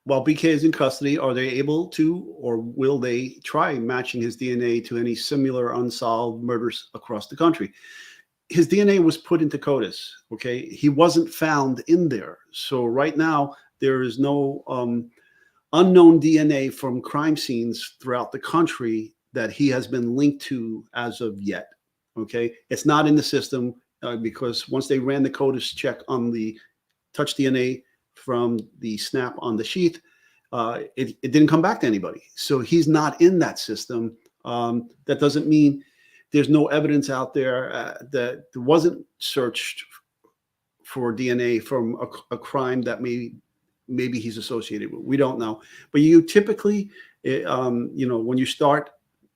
while BK is in custody, are they able to, or will they try matching his DNA to any similar unsolved murders across the country? His DNA was put into CODIS. Okay, he wasn't found in there. So right now there is no unknown DNA from crime scenes throughout the country that he has been linked to as of yet. Okay, it's not in the system because once they ran the CODIS check on the touch DNA from the snap on the sheath, it didn't come back to anybody. So he's not in that system. That doesn't mean there's no evidence out there that wasn't searched for DNA from a crime that maybe he's associated with. We don't know. But you typically, when you start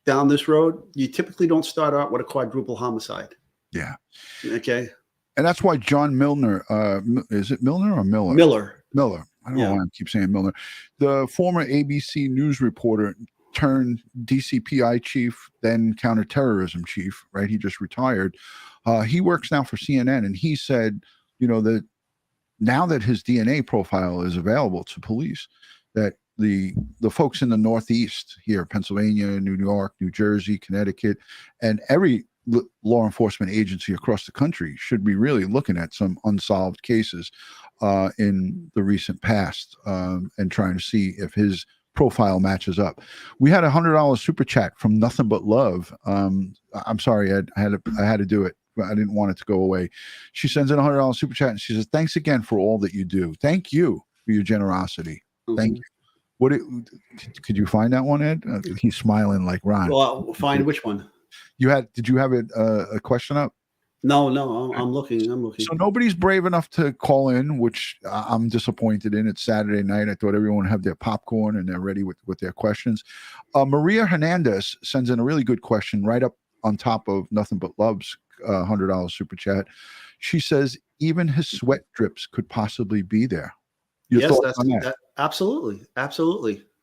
down this road, you typically don't start out with a quadruple homicide. Yeah. Okay. And that's why John Milner, is it Milner or Miller? Miller. I don't know why I keep saying Milner. The former ABC News reporter turned DCPI chief, then counterterrorism chief, right? He just retired. He works now for CNN, and he said, that now that his DNA profile is available to police, that the folks in the Northeast here, Pennsylvania, New York, New Jersey, Connecticut, and every law enforcement agency across the country should be really looking at some unsolved cases in the recent past and trying to see if his profile matches up. We had $100 super chat from Nothing But Love. I'm sorry, Ed, I had to do it. I didn't want it to go away. She sends in $100 super chat and she says, "Thanks again for all that you do." Thank you for your generosity. Thank you. Could you find that one, Ed? He's smiling like Ron. Well, I'll find which one. Did you have a question up? No, I'm looking. So nobody's brave enough to call in, which I'm disappointed in. It's Saturday night. I thought everyone would have their popcorn and they're ready with their questions. Maria Hernandez sends in a really good question right up on top of Nothing But Love's $100 super chat. She says, even his sweat drips could possibly be there. Your thoughts on that? Absolutely.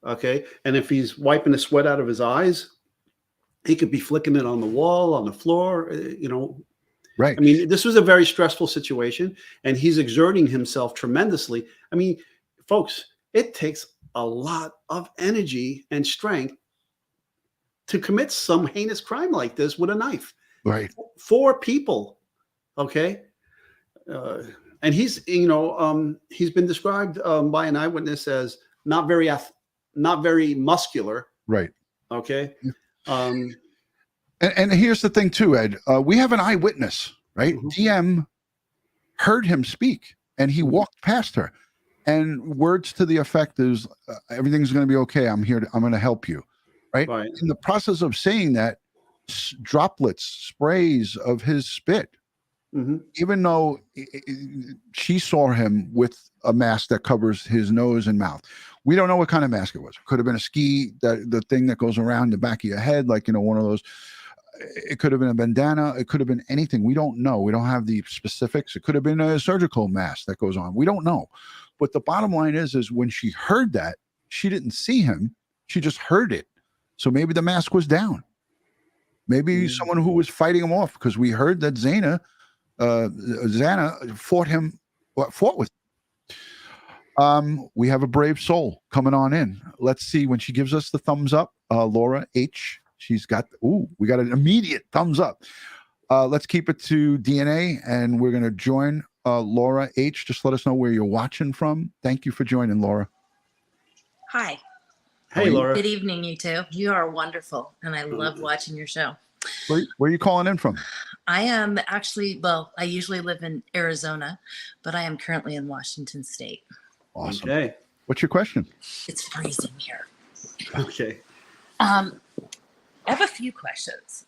Okay. And if he's wiping the sweat out of his eyes, he could be flicking it on the wall, on the floor, Right. I mean, this was a very stressful situation, and he's exerting himself tremendously. I mean, folks, it takes a lot of energy and strength to commit some heinous crime like this with a knife. Right. 4 people. Okay. And he's been described by an eyewitness as not very muscular. Right. Okay. And here's the thing too, Ed. We have an eyewitness, right? Mm-hmm. DM heard him speak, and he walked past her. And words to the effect is, "Everything's going to be okay. I'm here. I'm going to help you." Right? In the process of saying that, droplets, sprays of his spit. Mm-hmm. Even though she saw him with a mask that covers his nose and mouth. We don't know what kind of mask it was. It could have been a ski, the thing that goes around the back of your head, like, one of those. It could have been a bandana. It could have been anything. We don't know. We don't have the specifics. It could have been a surgical mask that goes on. We don't know. But the bottom line is when she heard that, she didn't see him. She just heard it. So maybe the mask was down. Maybe someone who was fighting him off, because we heard that Xana fought with him. We have a brave soul coming on in. Let's see when she gives us the thumbs up. Laura H. We got an immediate thumbs up. Let's keep it to DNA, and we're going to join Laura H. Just let us know where you're watching from. Thank you for joining, Laura. Hi. Hey, Laura. Good evening, you two. You are wonderful, and I love watching your show. Where are you calling in from? I am actually, I usually live in Arizona, but I am currently in Washington State. Awesome. Okay. What's your question? It's freezing here. Okay. I have a few questions,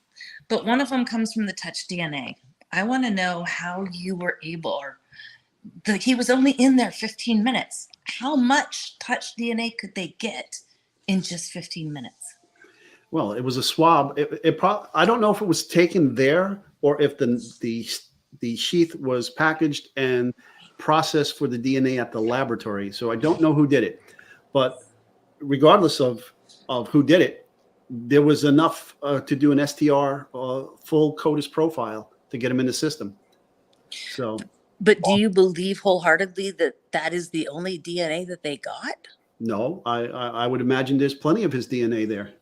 but one of them comes from the touch DNA. I want to know how you were able, he was only in there 15 minutes. How much touch DNA could they get in just 15 minutes? Well, it was a swab. I don't know if it was taken there or if the sheath was packaged and processed for the DNA at the laboratory. So I don't know who did it, but regardless of who did it, there was enough to do an STR full CODIS profile to get him in the system. So, but do you believe wholeheartedly that is the only DNA that they got? No, I would imagine there's plenty of his DNA there.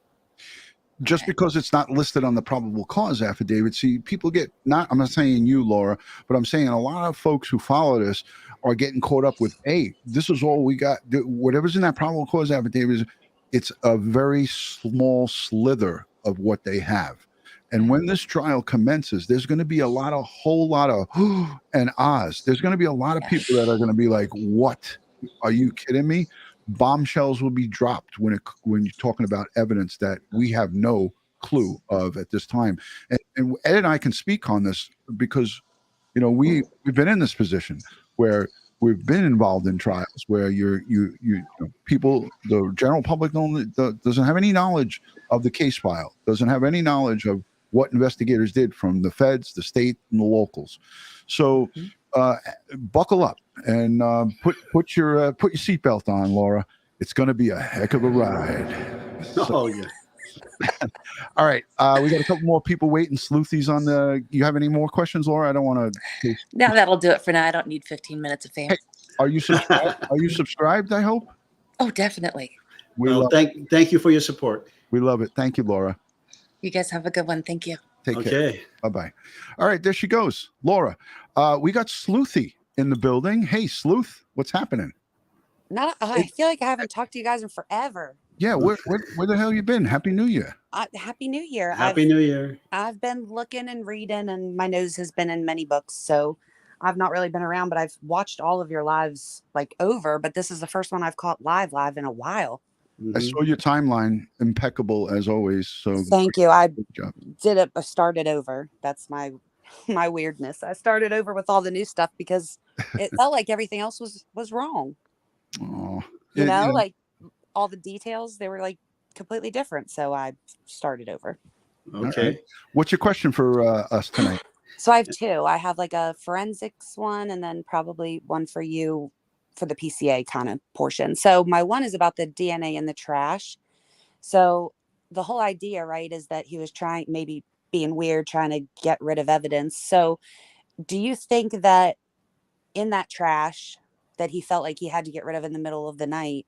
Just because it's not listed on the probable cause affidavit. See, people I'm not saying you, Laura, but I'm saying a lot of folks who follow this are getting caught up with, hey, this is all we got. Whatever's in that probable cause affidavit, it's a very small slither of what they have. And when this trial commences, there's going to be a whole lot of and ahs. There's going to be a lot of people that are going to be like, what? Are you kidding me? Bombshells will be dropped when you're talking about evidence that we have no clue of at this time. And Ed and I can speak on this because, we've been in this position where we've been involved in trials where people, the general public doesn't have any knowledge of the case file, doesn't have any knowledge of what investigators did from the feds, the state, and the locals. So buckle up and put your seatbelt on, Laura. It's going to be a heck of a ride. Oh yeah. All right, we got a couple more people waiting. Sleuthies on the. You have any more questions, Laura? I don't want to. No, that'll do it for now. I don't need 15 minutes of fame. Hey, are you subscribed? Are you subscribed? I hope. Oh, definitely. We Well, love thank you for your support. We love it. Thank you, Laura. You guys have a good one. Thank you. Take care. Okay. Bye-bye. All right, there she goes. Laura. We got Sleuthy in the building. Hey, Sleuth, what's happening? I feel like I haven't talked to you guys in forever. Yeah, where the hell you been? Happy New Year. Happy New Year. Happy New Year. I've been looking and reading, and my nose has been in many books, so I've not really been around, but I've watched all of your lives like over, but this is the first one I've caught live in a while. I saw your timeline, impeccable as always. So thank you. I good job. started over. That's my weirdness. I started over with all the new stuff because it felt like everything else was wrong. Oh, You know, like all the details, they were like completely different. So I started over. Okay. Right. What's your question for us tonight? So I have two. I have like a forensics one and then probably one for you for the PCA kind of portion. So my one is about the DNA in the trash. So the whole idea, right, is that he was maybe being weird, trying to get rid of evidence. So do you think that in that trash that he felt like he had to get rid of in the middle of the night,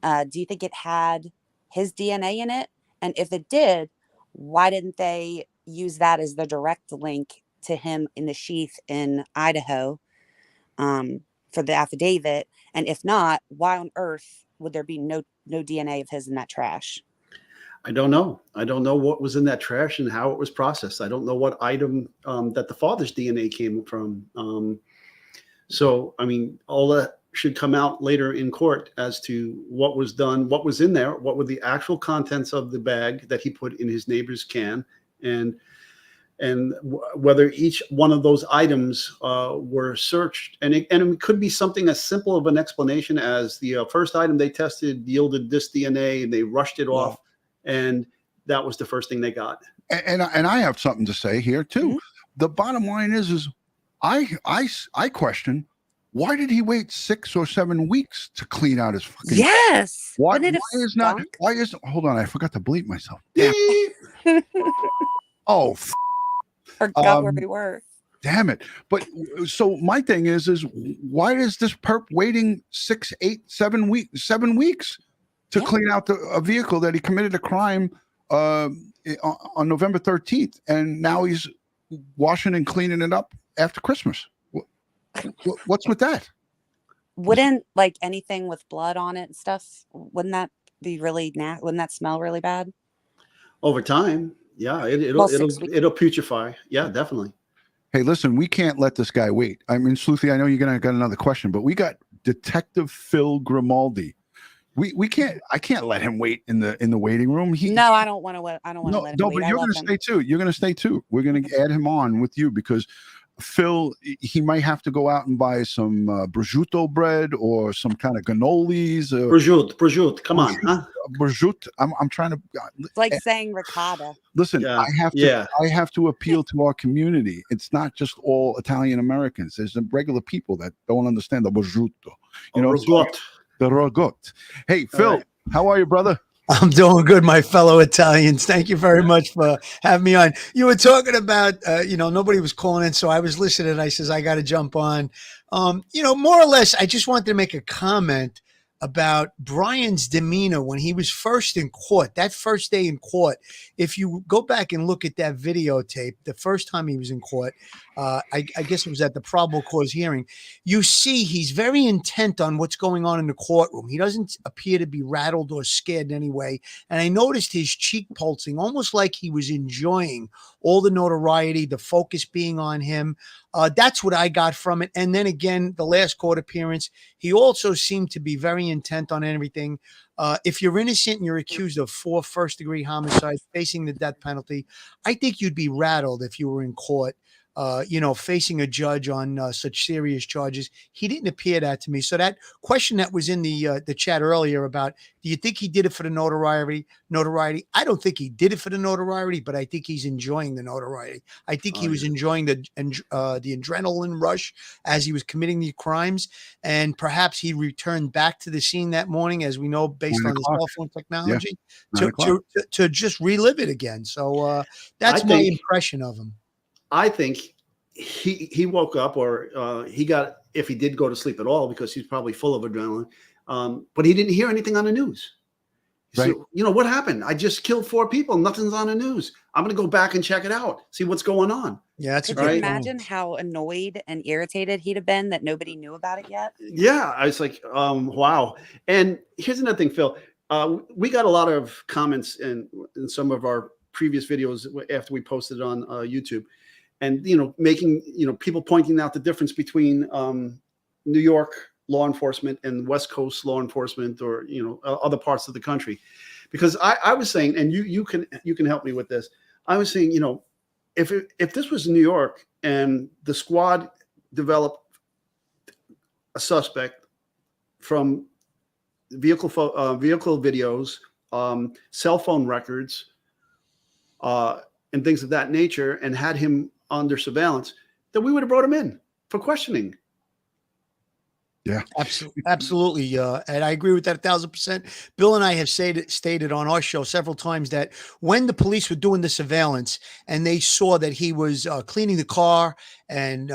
do you think it had his DNA in it? And if it did, why didn't they use that as the direct link to him in the sheath in Idaho for the affidavit? And if not, why on earth would there be no DNA of his in that trash? I don't know. I don't know what was in that trash and how it was processed. I don't know what item that the father's DNA came from. So, I mean, all that should come out later in court as to what was done, what was in there, what were the actual contents of the bag that he put in his neighbor's can, and whether each one of those items were searched. And it could be something as simple of an explanation as the first item they tested yielded this DNA, and they rushed it off, and that was the first thing they got. And I have something to say here too. Mm-hmm. The bottom line is I question, why did he wait 6 or 7 weeks to clean out his fucking? Yes. Why is hold on, I forgot to bleep myself. Oh, forgot where we were. Damn it. But so my thing is why is this perp waiting 6, 8, 7 weeks to clean out a vehicle that he committed a crime on November 13th, and now he's washing and cleaning it up after Christmas? What's with that? Wouldn't like anything with blood on it and stuff, wouldn't that be really wouldn't that smell really bad? Over time, yeah, it'll putrefy. Yeah, definitely. Hey, listen, we can't let this guy wait. I mean, Sleuthy, I know you're gonna got another question, but we got Detective Phil Grimaldi. We can't. I can't let him wait in the waiting room. No, I don't want to. I don't want to let him wait. But you're gonna stay too. You're gonna stay too. We're gonna add him on with you because Phil, he might have to go out and buy some prosciutto bread or some kind of cannolis. Prosciutto. Come on, huh? Prosciutto. I'm trying to. It's like saying ricotta. Listen, yeah. I have to appeal to our community. It's not just all Italian Americans. There's some regular people that don't understand the prosciutto. You know, the rogot. Hey, Phil, how are you, brother? I'm doing good, my fellow Italians. Thank you very much for having me on. You were talking about, nobody was calling in, so I was listening. I says, I got to jump on. More or less, I just wanted to make a comment about Bryan's demeanor when he was first in court, that first day in court. If you go back and look at that videotape, the first time he was in court, I guess it was at the probable cause hearing, you see he's very intent on what's going on in the courtroom. He doesn't appear to be rattled or scared in any way. And I noticed his cheek pulsing, almost like he was enjoying all the notoriety, the focus being on him. That's what I got from it. And then again, the last court appearance, he also seemed to be very intent on everything. If you're innocent and you're accused of 4 first-degree homicides, facing the death penalty, I think you'd be rattled if you were in court, facing a judge on such serious charges. He didn't appear that to me. So that question that was in the chat earlier about, do you think he did it for the notoriety? I don't think he did it for the notoriety, but I think he's enjoying the notoriety. I think he was enjoying the adrenaline rush as he was committing the crimes, and perhaps he returned back to the scene that morning, as we know, based on his cell phone technology, to just relive it again. So that's my impression of him. I think he woke up, or he got, if he did go to sleep at all, because he's probably full of adrenaline, but he didn't hear anything on the news. Right. So, what happened? I just killed 4 people. Nothing's on the news. I'm going to go back and check it out, see what's going on. Yeah, that's a Could you good imagine point. how annoyed and irritated he'd have been that nobody knew about it yet? Yeah, I was like, wow. And here's another thing, Phil. We got a lot of comments in some of our previous videos after we posted on YouTube, and making people pointing out the difference between New York law enforcement and West Coast law enforcement, or other parts of the country, because I was saying, and you can help me with this. I was saying, if this was New York and the squad developed a suspect from vehicle videos, cell phone records, and things of that nature, and had him under surveillance, then we would have brought him in for questioning. Yeah, absolutely. And I agree with that 1,000%. Bill and I have stated on our show several times that when the police were doing the surveillance and they saw that he was cleaning the car and,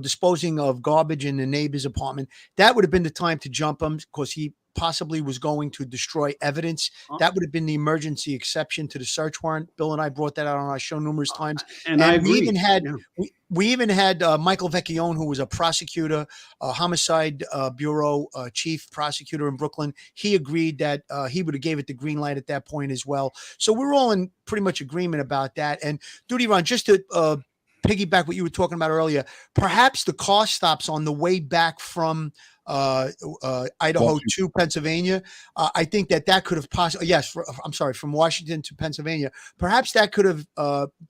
disposing of garbage in the neighbor's apartment, that would have been the time to jump him, because he possibly was going to destroy evidence. That would have been the emergency exception to the search warrant. Bill and I brought that out on our show numerous times. And I agree. We even had Michael Vecchione, who was a prosecutor, a homicide bureau chief prosecutor in Brooklyn. He agreed that he would have gave it the green light at that point as well. So we're all in pretty much agreement about that. And DutyRon, just to piggyback what you were talking about earlier, perhaps the car stops on the way back from Idaho to Pennsylvania. I think that could have possibly, from Washington to Pennsylvania. Perhaps that could have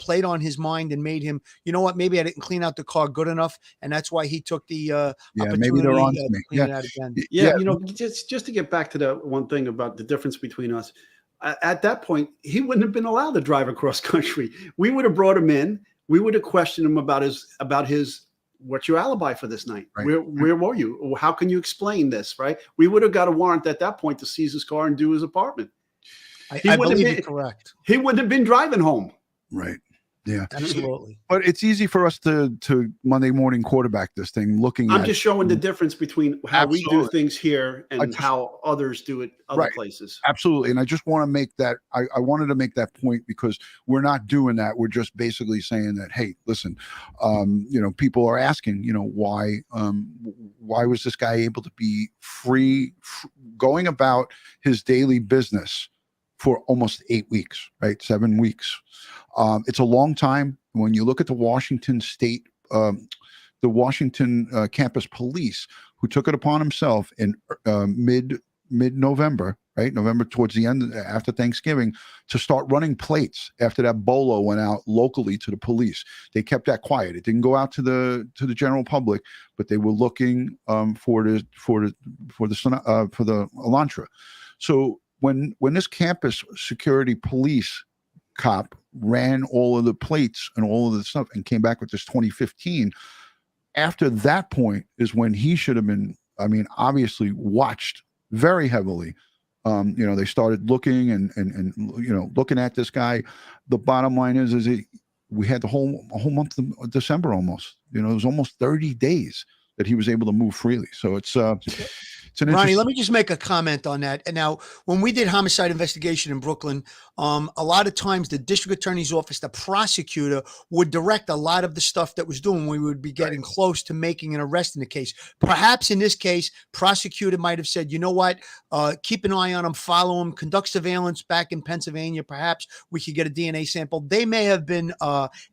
played on his mind and made him, maybe I didn't clean out the car good enough, and that's why he took the opportunity maybe they're on to me. clean it out again. Yeah, just to get back to the one thing about the difference between us. At that point, he wouldn't have been allowed to drive across country. We would have brought him in. We would have questioned him about his what's your alibi for this night? Right. Where were you? How can you explain this? Right? We would have got a warrant at that point to seize his car and do his apartment. I believe you're correct. He wouldn't have been driving home. Right. Yeah, absolutely. But it's easy for us to Monday morning quarterback this thing. I'm just showing the difference between how we do things here and how others do it other places. Absolutely. And I just want to make that. I wanted to make that point, because we're not doing that. We're just basically saying that, hey, listen, people are asking, why was this guy able to be free going about his daily business for almost 8 weeks, right? 7 weeks. It's a long time. When you look at the Washington State, the Washington campus police, who took it upon himself in mid-November, right? November, towards the end, after Thanksgiving, to start running plates after that bolo went out locally to the police. They kept that quiet. It didn't go out to the general public, but they were looking for the Elantra. So when this campus security police cop ran all of the plates and all of the stuff and came back with this 2015, after that point is when he should have been, obviously watched very heavily. They started looking and looking at this guy. The bottom line is we had a whole month of December almost. It was almost 30 days that he was able to move freely. So it's an Ronnie, let me just make a comment on that. And now, when we did homicide investigation in Brooklyn, a lot of times the district attorney's office, the prosecutor, would direct a lot of the stuff that was doing. We would be getting close to making an arrest in the case. Perhaps in this case, prosecutor might have said, you know what, keep an eye on him, follow him, conduct surveillance back in Pennsylvania. Perhaps we could get a DNA sample. They may have been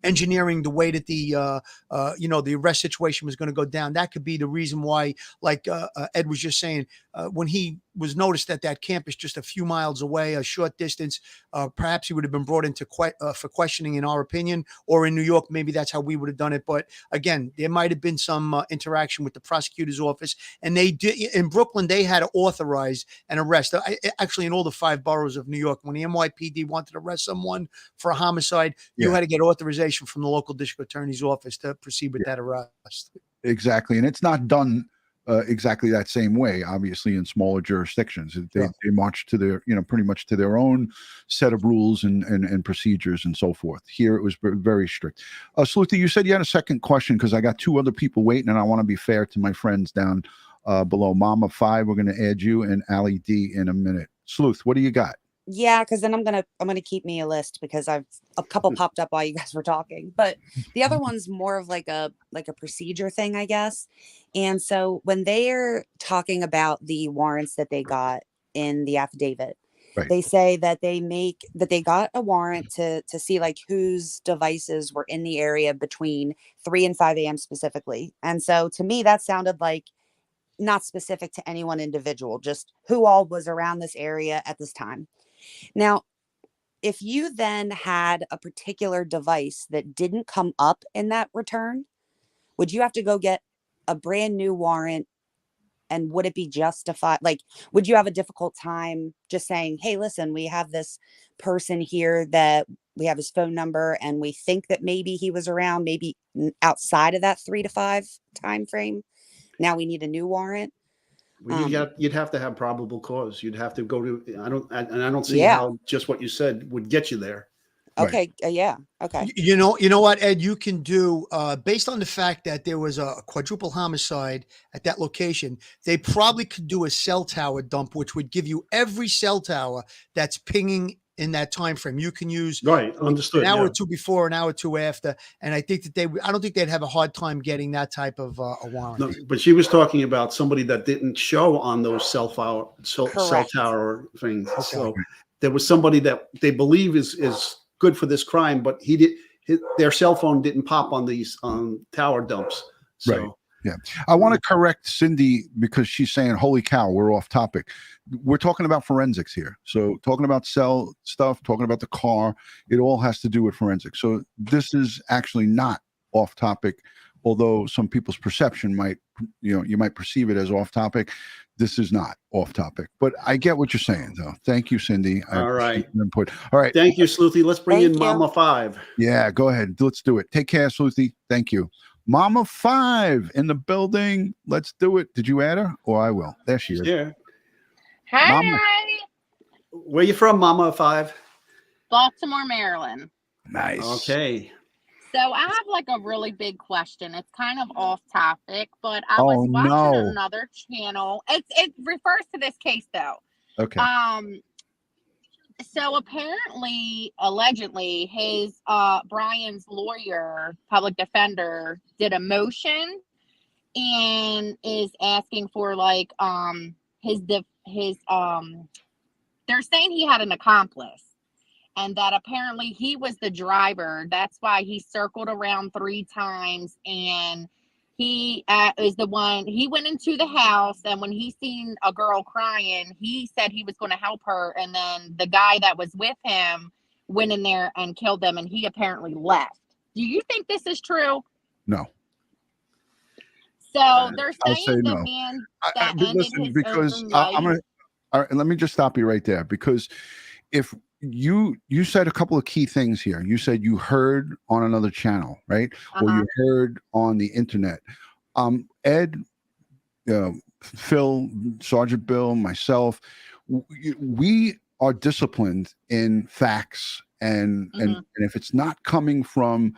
engineering the way that the arrest situation was going to go down. That could be the reason why, like Ed was just saying, when he was noticed at that campus just a few miles away, a short distance, perhaps he would have been brought into for questioning, in our opinion, or in New York, maybe that's how we would have done it. But again, there might have been some interaction with the prosecutor's office, and they did in Brooklyn. They had to authorize an arrest. Actually, in all the 5 boroughs of New York, when the NYPD wanted to arrest someone for a homicide, you had to get authorization from the local district attorney's office to proceed with that arrest. Exactly, and it's not done exactly that same way, obviously, in smaller jurisdictions. They march to their, pretty much to their own set of rules and procedures and so forth. Here it was very strict. Sluthy, you said you had a second question, because I got 2 other people waiting, and I want to be fair to my friends down below. Mama 5, we're going to add you, and Ali D in a minute. Sleuth, what do you got? Yeah, because then I'm gonna keep me a list because I've a couple popped up while you guys were talking. But the other one's more of like a procedure thing, I guess. And so when they're talking about the warrants that they got in the affidavit, Right. they say that they got a warrant to see like whose devices were in the area between 3 and 5 a.m. specifically. And so to me, that sounded like not specific to any one individual, just who all was around this area at this time. Now, if you then had a particular device that didn't come up in that return, would you have to go get a brand new warrant? And would it be justified? Like, would you have a difficult time just saying, hey, listen, we have this person here that we have his phone number and we think that maybe he was around, maybe outside of that 3 to 5 time frame. Now we need a new warrant. Well, you'd have to have probable cause. You'd have to go to, I don't see how just what you said would get you there. Okay. Yeah. Okay. You know what, Ed, you can do, based on the fact that there was a quadruple homicide at that location, they probably could do a cell tower dump, which would give you every cell tower that's pinging in that time frame. You can use understood, an hour or two before, an hour or two after, and I think that I don't think they'd have a hard time getting that type of a warrant. No, but she was talking about somebody that didn't show on those cell tower things. Okay. So there was somebody that they believe is good for this crime, but their cell phone didn't pop on these tower dumps. So. Right. Yeah. I want to correct Cindy because she's saying, holy cow, we're off topic. We're talking about forensics here. So talking about cell stuff, talking about the car, it all has to do with forensics. So this is actually not off topic, although some people's perception might, you might perceive it as off topic. This is not off topic, but I get what you're saying though. Thank you, Cindy. All right. Input. All right. Thank you, Sleuthy. Let's bring in Mama 5. Yeah, go ahead. Let's do it. Take care, Sleuthy. Thank you. Mama 5 in the building. Let's do it. Did you add her? Or I will. There she is. Yeah. Hi. Mama. Where you from, Mama 5? Baltimore, Maryland. Nice. Okay. So I have like a really big question. It's kind of off topic, but I was watching another channel. It refers to this case though. Okay. So apparently, allegedly, his Bryan's lawyer, public defender, did a motion and is asking for like they're saying he had an accomplice and that apparently he was the driver. That's why he circled around 3 times and he is the one. He went into the house and when he seen a girl crying, he said he was going to help her. And then the guy that was with him went in there and killed them. And he apparently left. Do you think this is true? No. So they're saying the no. man that ended listen, his because own life. I'm gonna. All right, let me just stop you right there because if you said a couple of key things here. You said you heard on another channel, right? Or you heard on the internet. Ed, Phil, Sergeant Bill, myself, we are disciplined in facts, and if it's not coming from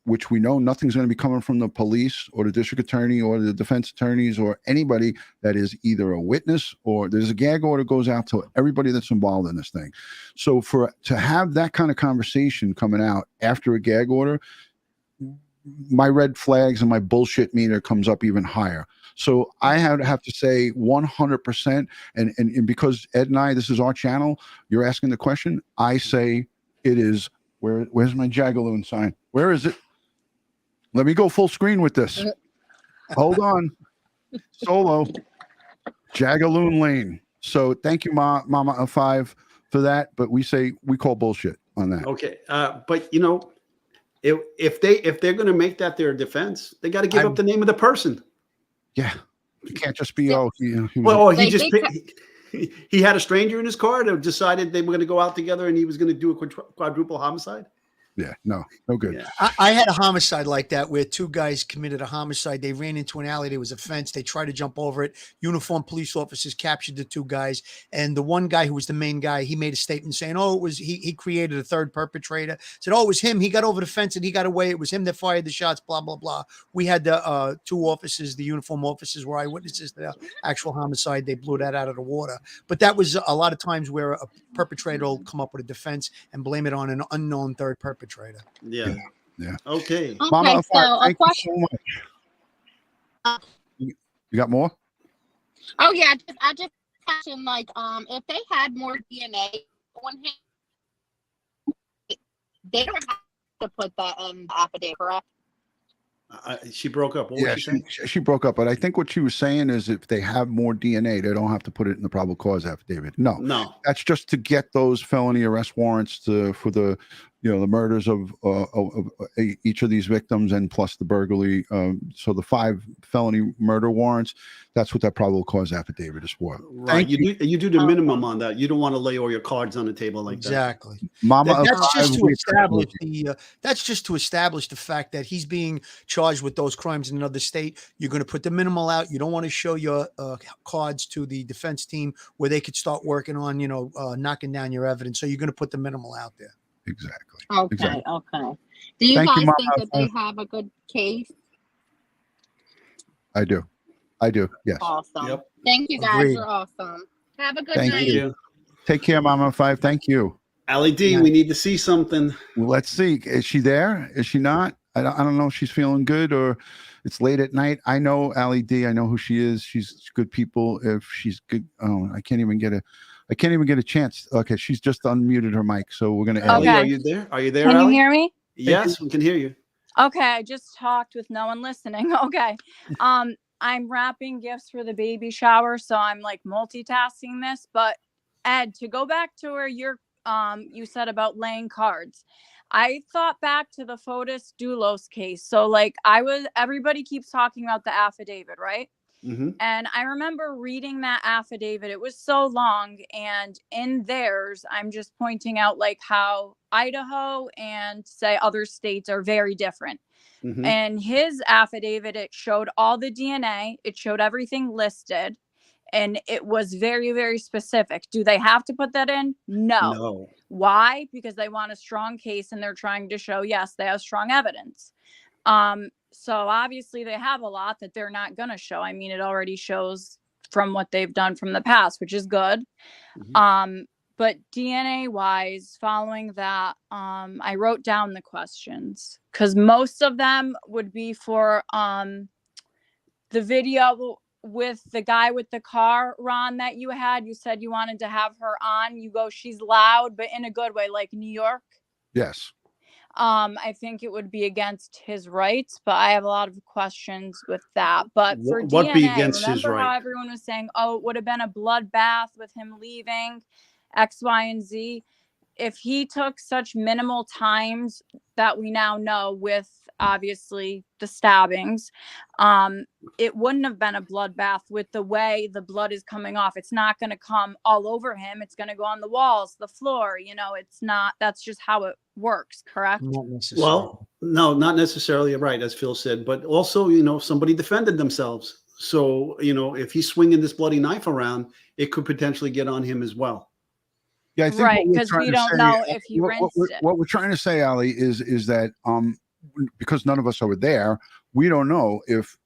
which we know nothing's going to be coming from the police or the district attorney or the defense attorneys or anybody that is either a witness or there's a gag order goes out to everybody that's involved in this thing. So to have that kind of conversation coming out after a gag order, my red flags and my bullshit meter comes up even higher. So I have to say 100%. And because Ed and I, this is our channel, you're asking the question, I say it is. Where's my Jagaloon sign? Where is it? Let me go full screen with this. Hold on. Solo. Jagaloon Lane. So thank you, Mama 5, for that. But we call bullshit on that. Okay. But if they're going to make that their defense, they got to give up the name of the person. Yeah. You can't just be, he had a stranger in his car that decided they were going to go out together and he was going to do a quadruple homicide. Yeah, no good. Yeah. I had a homicide like that where two guys committed a homicide. They ran into an alley. There was a fence. They tried to jump over it. Uniformed police officers captured the two guys. And the one guy who was the main guy, he made a statement saying, oh, it was he created a third perpetrator. Said, oh, it was him. He got over the fence and he got away. It was him that fired the shots, blah, blah, blah. We had the two officers, the uniform officers were eyewitnesses to the actual homicide. They blew that out of the water. But that was a lot of times where a perpetrator will come up with a defense and blame it on an unknown third perpetrator. Yeah. Yeah. Okay. Mama, Okay, so a thank you question. so much. You got more? Oh yeah, I just question like if they had more DNA on him, they don't have to put that in the affidavit, correct? She broke up. What Yeah, was she saying? she broke up, but I think what she was saying is if they have more DNA, they don't have to put it in the probable cause affidavit. No, that's just to get those felony arrest warrants for the the murders of each of these victims and plus the burglary. So the 5 felony murder warrants, that's what that probable cause affidavit is for. Right. You do the minimum on that. You don't want to lay all your cards on the table like Exactly. that. Mama, that's just to establish the fact that he's being charged with those crimes in another state. You're going to put the minimal out. You don't want to show your cards to the defense team where they could start working on knocking down your evidence. So you're going to put the minimal out there. Exactly. Okay. Exactly. Okay. Do you Thank guys you, Mama. think that they have a good case? I do. Yes. Awesome. Yep. Thank you guys. Agreed. You're awesome. Have a good Thank night. you. Take care, Mama 5. Thank you. Allie D, we need to see something. Well, let's see. Is she there? Is she not? I don't know if she's feeling good or it's late at night. I know Allie D. I know who she is. She's good people. If she's good, I can't even get a chance. Okay, she's just unmuted her mic, so we're gonna. Allie, Okay. are you there? Are you there? Can Allie? you hear me? Yes, we can hear you. Okay, I just talked with no one listening. Okay. I'm wrapping gifts for the baby shower, so I'm like multitasking this. But Ed, to go back to where you said about laying cards. I thought back to the Fotis Doulos case. So like everybody keeps talking about the affidavit, right? Mm-hmm. And I remember reading that affidavit. It was so long. And in theirs, I'm just pointing out like how Idaho and say other states are very different. Mm-hmm. And his affidavit, it showed all the DNA. It showed everything listed. And it was very, very specific. Do they have to put that in? No. Why? Because they want a strong case and they're trying to show, yes, they have strong evidence. So obviously they have a lot that they're not going to show. I mean, it already shows from what they've done from the past, which is good. Mm-hmm. But DNA wise, following that, I wrote down the questions because most of them would be for the video with the guy with the car, Ron, that you said you wanted to have her on. You go, she's loud, but in a good way, like New York. Yes. I think it would be against his rights, but I have a lot of questions with that. But for What DNA, be against his remember how right? everyone was saying, oh, it would have been a bloodbath with him leaving X, Y, and Z. If he took such minimal times that we now know with obviously the stabbings, it wouldn't have been a bloodbath with the way the blood is coming off. It's not going to come all over him. It's going to go on the walls, the floor. It's not. That's just how it works. Correct? Well, no, not necessarily right, as Phil said, but also, somebody defended themselves. So, if he's swinging this bloody knife around, it could potentially get on him as well. Yeah, I think right, because we don't know if he rinsed it. What we're trying to say, Ali, is that because none of us are there, we don't know if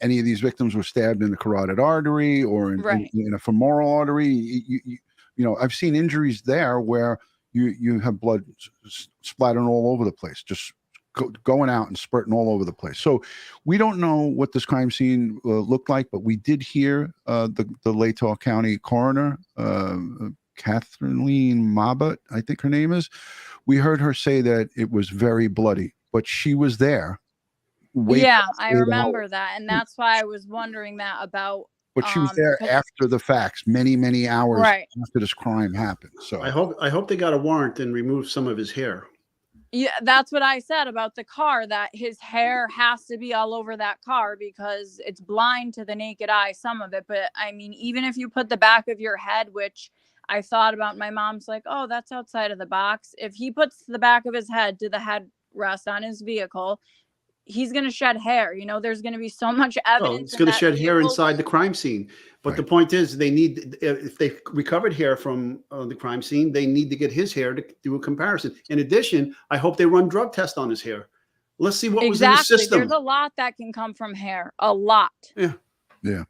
any of these victims were stabbed in the carotid artery or in a femoral artery. I've seen injuries there where you have blood splattering all over the place, just going out and spurting all over the place. So we don't know what this crime scene looked like, but we did hear the Latah County coroner, Kathleen Mabott, I think her name is. We heard her say that it was very bloody, but she was there. Yeah, I remember that. And that's why I was wondering that about. But she was there after the facts, many, many hours after this crime happened. So I hope they got a warrant and removed some of his hair. Yeah, that's what I said about the car, that his hair has to be all over that car because it's blind to the naked eye, some of it. But I mean, even if you put the back of your head, which I thought about, my mom's like, oh, that's outside of the box. If he puts the back of his head to the headrest on his vehicle, he's going to shed hair. You know, there's going to be so much Well, evidence it's in going to that shed hair vehicle. inside the crime scene. But the point is, they need, if they recovered hair from the crime scene, they need to get his hair to do a comparison. In addition, I hope they run drug tests on his hair. Let's see what was in the system. There's a lot that can come from hair. A lot. Yeah. Yeah.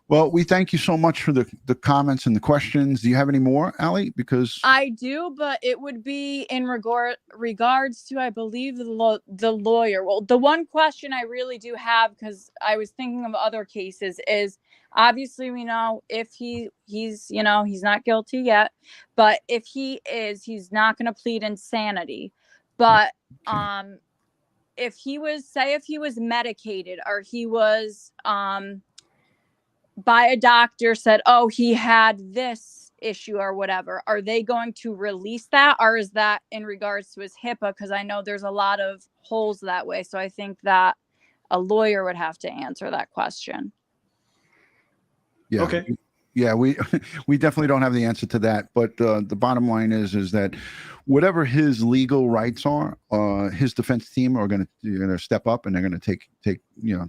Well, we thank you so much for the comments and the questions. Do you have any more, Allie? Because I do, but it would be in regards to, I believe, the lawyer. Well, the one question I really do have, because I was thinking of other cases, is obviously we know if he's you know, he's not guilty yet, but if he is, he's not going to plead insanity. But if he was medicated, or he was by a doctor said, oh, he had this issue or whatever, are they going to release that, or is that in regards to his HIPAA? Because I know there's a lot of holes that way. So I think that a lawyer would have to answer that question. yeah, Okay. Yeah, we definitely don't have the answer to that. But the bottom line is that whatever his legal rights are, his defense team are going to step up, and they're going to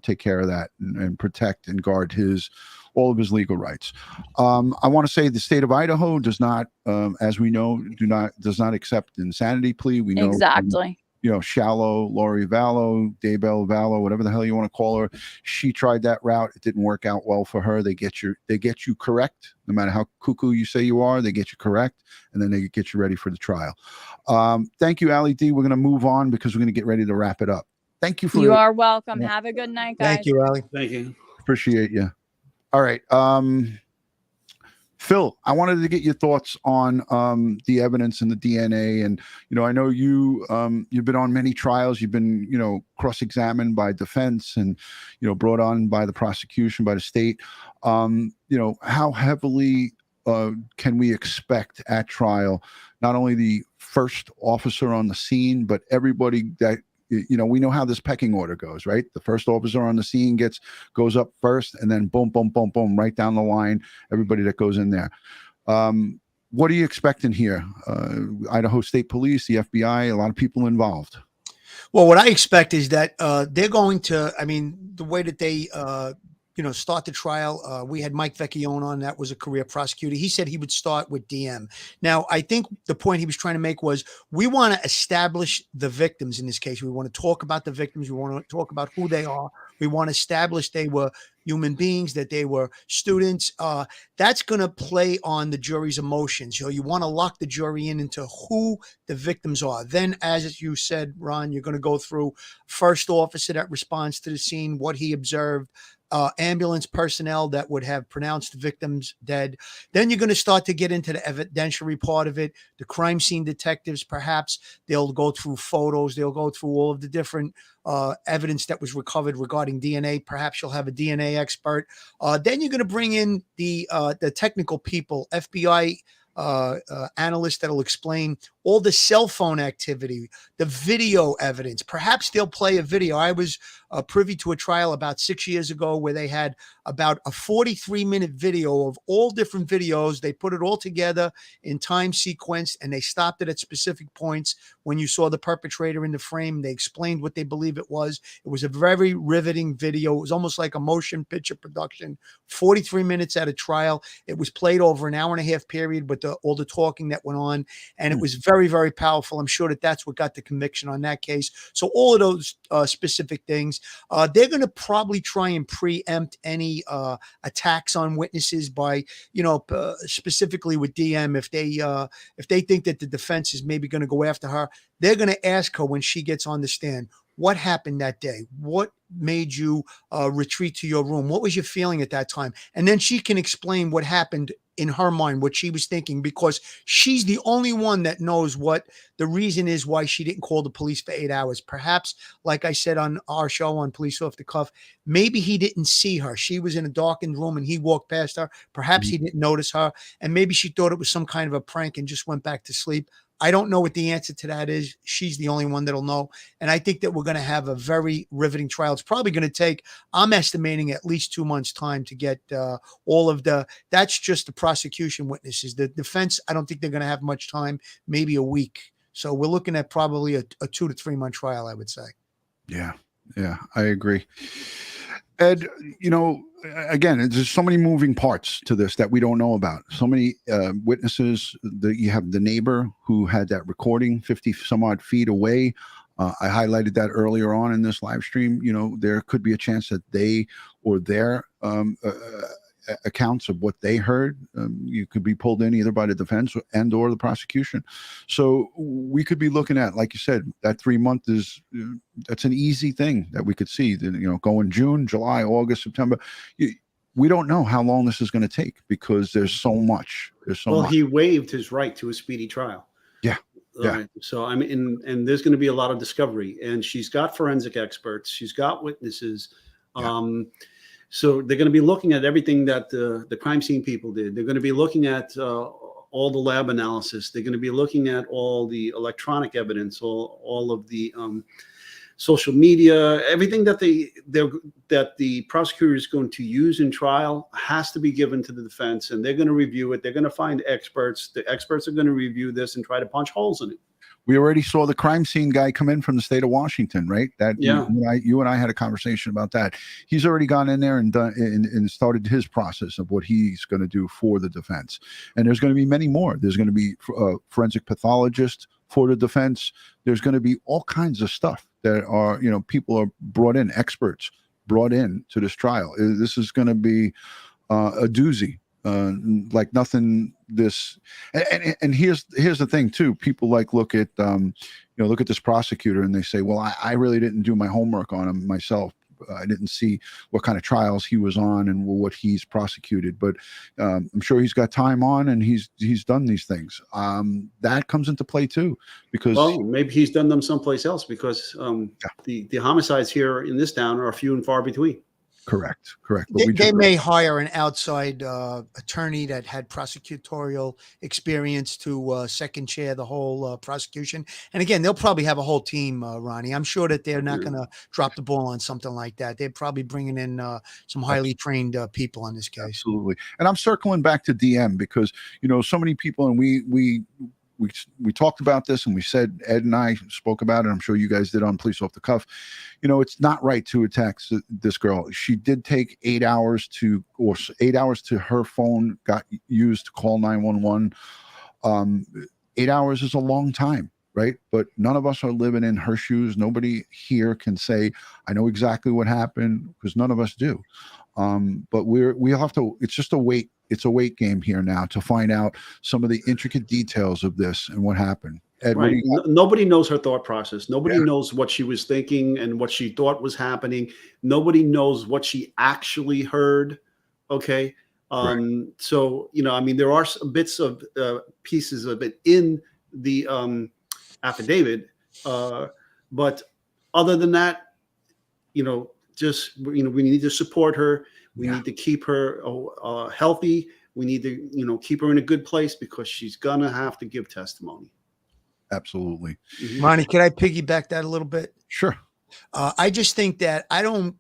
take care of that and protect and guard all of his legal rights. I want to say the state of Idaho does not, as we know, does not accept insanity plea. We know Exactly. Shallow, Lori Vallow, Daybell Vallow, whatever the hell you want to call her. She tried that route. It didn't work out well for her. They get you correct. No matter how cuckoo you say you are, they get you correct, and then they get you ready for the trial. Thank you, Allie D. We're going to move on because we're going to get ready to wrap it up. Thank you for. You are welcome. Yeah. Have a good night, guys. Thank you, Allie. Thank you. Appreciate you. All right. Phil, I wanted to get your thoughts on the evidence and the DNA. And, I know you've been on many trials. You've been, cross-examined by defense and, brought on by the prosecution, by the state. How heavily can we expect at trial, not only the first officer on the scene, but everybody that, we know how this pecking order goes, right? The first officer on the scene goes up first, and then boom, boom, boom, boom, right down the line, everybody that goes in there. What are you expecting here? Idaho State Police, the FBI, a lot of people involved. Well, what I expect is that they're going to, the way that they, start the trial. We had Mike Vecchione on, that was a career prosecutor. He said he would start with DM. Now, I think the point he was trying to make was we want to establish the victims in this case. We want to talk about the victims. We want to talk about who they are. We want to establish they were human beings, that they were students. That's going to play on the jury's emotions. You want to lock the jury into who the victims are. Then, as you said, Ron, you're going to go through first officer that responds to the scene, what he observed, ambulance personnel that would have pronounced victims dead. Then you're going to start to get into the evidentiary part of it. The crime scene detectives, perhaps they'll go through photos. They'll go through all of the different evidence that was recovered regarding DNA. Perhaps you'll have a DNA expert. Then you're going to bring in the technical people, FBI analysts that'll explain all the cell phone activity, the video evidence. Perhaps they'll play a video. I was privy to a trial about 6 years ago where they had about a 43-minute video of all different videos. They put it all together in time sequence, and they stopped it at specific points. When you saw the perpetrator in the frame, they explained what they believe it was. It was a very riveting video. It was almost like a motion picture production. 43 minutes at a trial. It was played over an hour and a half period with all the talking that went on, and it was very, very powerful. I'm sure that's what got the conviction on that case. So all of those specific things, they're going to probably try and preempt any attacks on witnesses by, specifically with DM. If they think that the defense is maybe going to go after her, they're going to ask her when she gets on the stand, what happened that day? What made you retreat to your room? What was your feeling at that time? And then she can explain what happened in her mind, what she was thinking, because she's the only one that knows what the reason is why she didn't call the police for 8 hours. Perhaps, like I said on our show on Police Off the Cuff, maybe he didn't see her. She was in a darkened room and he walked past her. Perhaps he didn't notice her, and maybe she thought it was some kind of a prank and just went back to sleep. I don't know what the answer to that is. She's the only one that'll know. And I think that we're going to have a very riveting trial. It's probably going to take, I'm estimating, at least 2 months time to get all of that's just the prosecution witnesses. The defense, I don't think they're going to have much time, maybe a week. So we're looking at probably a 2 to 3 month trial, I would say. Yeah. Yeah, I agree. Ed, again, there's so many moving parts to this that we don't know about. So many witnesses. You have the neighbor who had that recording 50 some odd feet away. I highlighted that earlier on in this live stream. There could be a chance that they or their accounts of what they heard, you could be pulled in either by the defense and or the prosecution. So we could be looking at, like you said, that 3 month is that's an easy thing that we could see. Going June, July, August, September. We don't know how long this is going to take because there's so much. Well, he waived his right to a speedy trial. Yeah. Yeah. Right. So and there's going to be a lot of discovery, and she's got forensic experts. She's got witnesses. Yeah. So they're going to be looking at everything that the crime scene people did. They're going to be looking at all the lab analysis. They're going to be looking at all the electronic evidence, all of the social media, everything that the prosecutor is going to use in trial has to be given to the defense, and they're going to review it. They're going to find experts. The experts are going to review this and try to punch holes in it. We already saw the crime scene guy come in from the state of Washington, right? You and I had a conversation about that. He's already gone in there and done and started his process of what he's going to do for the defense. And there's going to be many more. There's going to be forensic pathologists for the defense. There's going to be all kinds of stuff that are, people are brought in, experts brought in to this trial. This is going to be a doozy. Like nothing this and here's the thing too. People look at look at this prosecutor and they say, well, I really didn't do my homework on him myself. I didn't see what kind of trials he was on and what he's prosecuted, but I'm sure he's got time on and he's done these things. That comes into play too, because maybe he's done them someplace else because the homicides here in this town are few and far between. Correct. But they may hire an outside attorney that had prosecutorial experience to second chair the whole prosecution. And again, they'll probably have a whole team, Ronnie. I'm sure that they're not going to drop the ball on something like that. They're probably bringing in some highly trained people in this case. Absolutely. And I'm circling back to DM because, so many people, and we talked about this and we said, Ed and I spoke about it. I'm sure you guys did on Police Off the Cuff. It's not right to attack this girl. She did take 8 hours to her phone got used to call 911. 8 hours is a long time, right? But none of us are living in her shoes. Nobody here can say, I know exactly what happened, because none of us do. But we'll have to, it's just a wait. It's a wait game here now to find out some of the intricate details of this and what happened. Ed, right. Nobody knows her thought process. Nobody knows what she was thinking and what she thought was happening. Nobody knows what she actually heard. Okay. Right. So, there are some bits of pieces of it in the affidavit. But other than that, we need to support her. We need to keep her healthy. We need to, keep her in a good place because she's going to have to give testimony. Absolutely. Ronnie, can I piggyback that a little bit? Sure. I just think that I don't,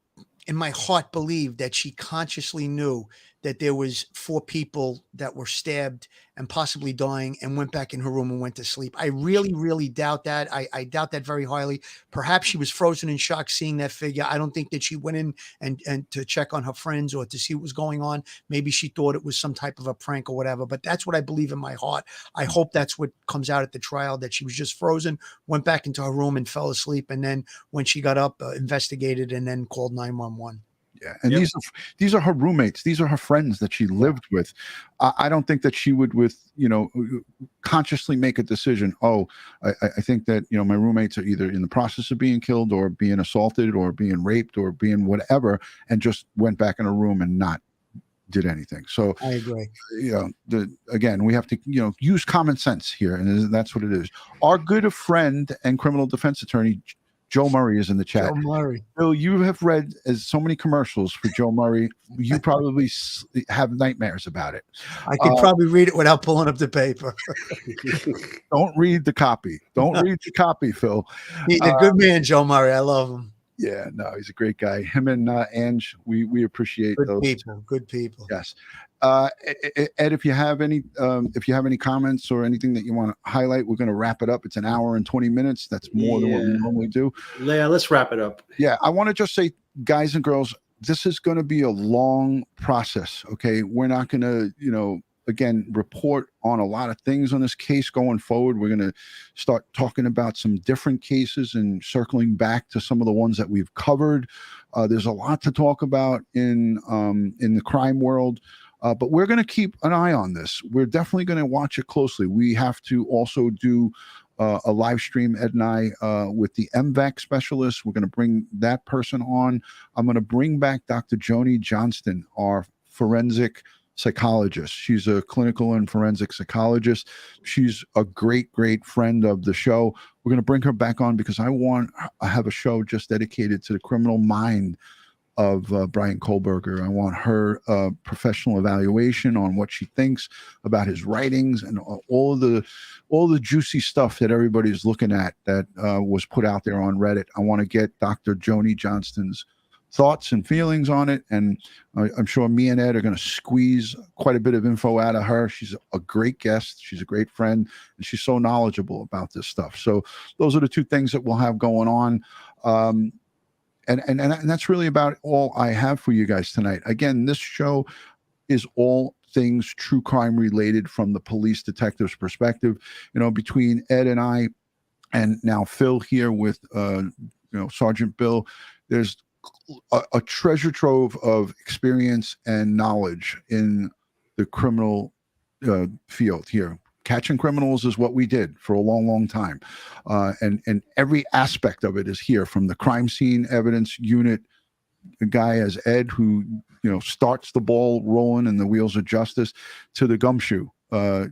in my heart, believe that she consciously knew that there was 4 people that were stabbed and possibly dying and went back in her room and went to sleep. I really, really doubt that. I doubt that very highly. Perhaps she was frozen in shock seeing that figure. I don't think that she went in and to check on her friends or to see what was going on. Maybe she thought it was some type of a prank or whatever, but that's what I believe in my heart. I hope that's what comes out at the trial, that she was just frozen, went back into her room and fell asleep. And then when she got up, investigated and then called 911. Yeah, and these are her roommates. These are her friends that she lived with. I don't think that she would, consciously make a decision. Oh, I think that my roommates are either in the process of being killed or being assaulted or being raped or being whatever, and just went back in a room and not did anything. So I agree. Again, we have to use common sense here, and that's what it is. Our good friend and criminal defense attorney Joe Murray is in the chat. Joe Murray. Bill, you have read as so many commercials for Joe Murray. You probably have nightmares about it. I could probably read it without pulling up the paper. Don't read the copy. Don't read the copy, Phil. He's a good man, Joe Murray. I love him. Yeah, no, he's a great guy. Him and Ange, we appreciate Good those. people. Good people. Yes. Ed, if you have any comments or anything that you want to highlight, we're going to wrap it up. It's an hour and 20 minutes. That's more than what we normally do. Yeah, let's wrap it up. Yeah, I want to just say, guys and girls, this is going to be a long process. Okay, we're not going to, again, report on a lot of things on this case going forward. We're going to start talking about some different cases and circling back to some of the ones that we've covered. There's a lot to talk about in the crime world. But we're going to keep an eye on this. We're definitely going to watch it closely. We have to also do a live stream, Ed and I, with the M-Vac specialist. We're going to bring that person on. I'm going to bring back Dr. Joni Johnston, our forensic psychologist. She's a clinical and forensic psychologist. She's a great, great friend of the show. We're going to bring her back on because I have a show just dedicated to the criminal mind of Bryan Kohberger. I want her professional evaluation on what she thinks about his writings and all the juicy stuff that everybody's looking at that was put out there on Reddit. I want to get Dr. Joni Johnston's thoughts and feelings on it, and I'm sure me and Ed are going to squeeze quite a bit of info out of her. She's a great guest. She's a great friend, and she's so knowledgeable about this stuff. So those are the two things that we'll have going on. And that's really about all I have for you guys tonight. Again, this show is all things true crime related from the police detective's perspective. Between Ed and I, and now Phil here with Sergeant Bill, there's a treasure trove of experience and knowledge in the criminal field here. Catching criminals is what we did for a long, long time. And every aspect of it is here, from the crime scene evidence unit, a guy as Ed who, starts the ball rolling and the wheels of justice, to the gumshoe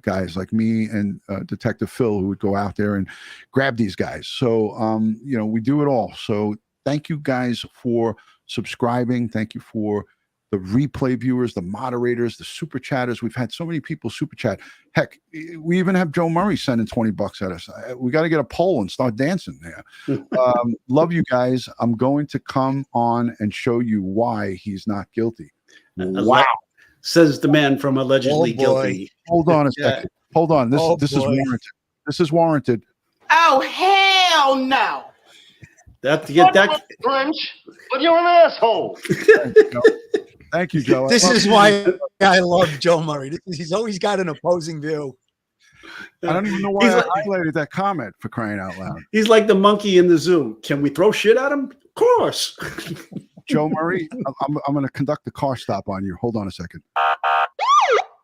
guys like me and Detective Phil, who would go out there and grab these guys. So, we do it all. So thank you guys for subscribing. Thank you for the replay viewers, the moderators, the super chatters. We've had so many people super chat. Heck, we even have Joe Murray sending $20 at us. We got to get a poll and start dancing there. Love you guys. I'm going to come on and show you why he's not guilty. Wow. Says the man from allegedly guilty. Hold on a second. Hold on. This is warranted. This is warranted. Oh, hell no. French, but you're an asshole. Thank you, Joe. This is why I love Joe Murray. He's always got an opposing view. I don't even know why I highlighted that comment, for crying out loud. He's like the monkey in the zoo. Can we throw shit at him? Of course. Joe Murray, I'm going to conduct a car stop on you. Hold on a second.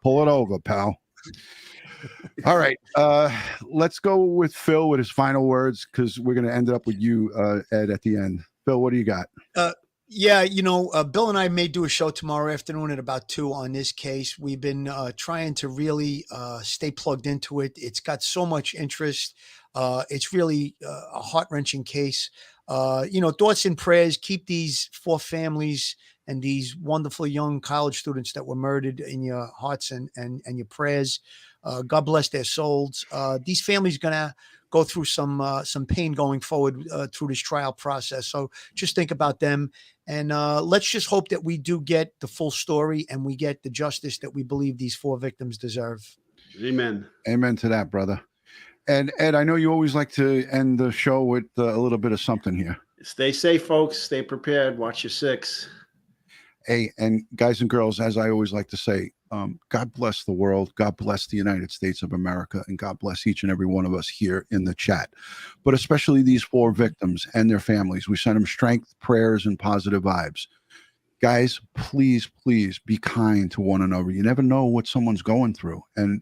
Pull it over, pal. All right. Let's go with Phil with his final words, because we're going to end up with you, Ed, at the end. Phil, what do you got? Yeah, Bill and I may do a show tomorrow afternoon at about 2 on this case. We've been trying to really stay plugged into it. It's got so much interest. It's really a heart-wrenching case. Thoughts and prayers. Keep these 4 families and these wonderful young college students that were murdered in your hearts and your prayers. God bless their souls. These families are going to go through some pain going forward through this trial process. So just think about them. And let's just hope that we do get the full story and we get the justice that we believe these 4 victims deserve. Amen. Amen to that, brother. And Ed, I know you always like to end the show with a little bit of something here. Stay safe, folks. Stay prepared. Watch your 6. Hey, and guys and girls, as I always like to say, God bless the world. God bless the United States of America. And God bless each and every one of us here in the chat. But especially these 4 victims and their families. We send them strength, prayers, and positive vibes. Guys, please, please be kind to one another. You never know what someone's going through. And,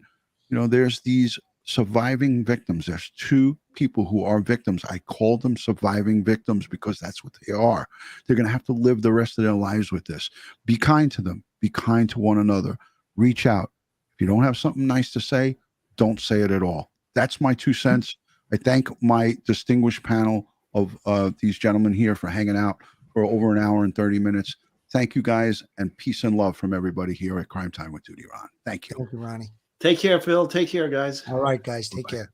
there's these surviving victims. There's 2 people who are victims. I call them surviving victims because that's what they are. They're going to have to live the rest of their lives with this. Be kind to them. Be kind to one another. Reach out. If you don't have something nice to say, don't say it at all. That's my 2 cents. I thank my distinguished panel of these gentlemen here for hanging out for over an hour and 30 minutes. Thank you guys, and peace and love from everybody here at Crime Time with DutyRon. Thank you. Thank you, Ronnie. Take care, Phil. Take care, guys. All right, guys. Take Bye-bye. care.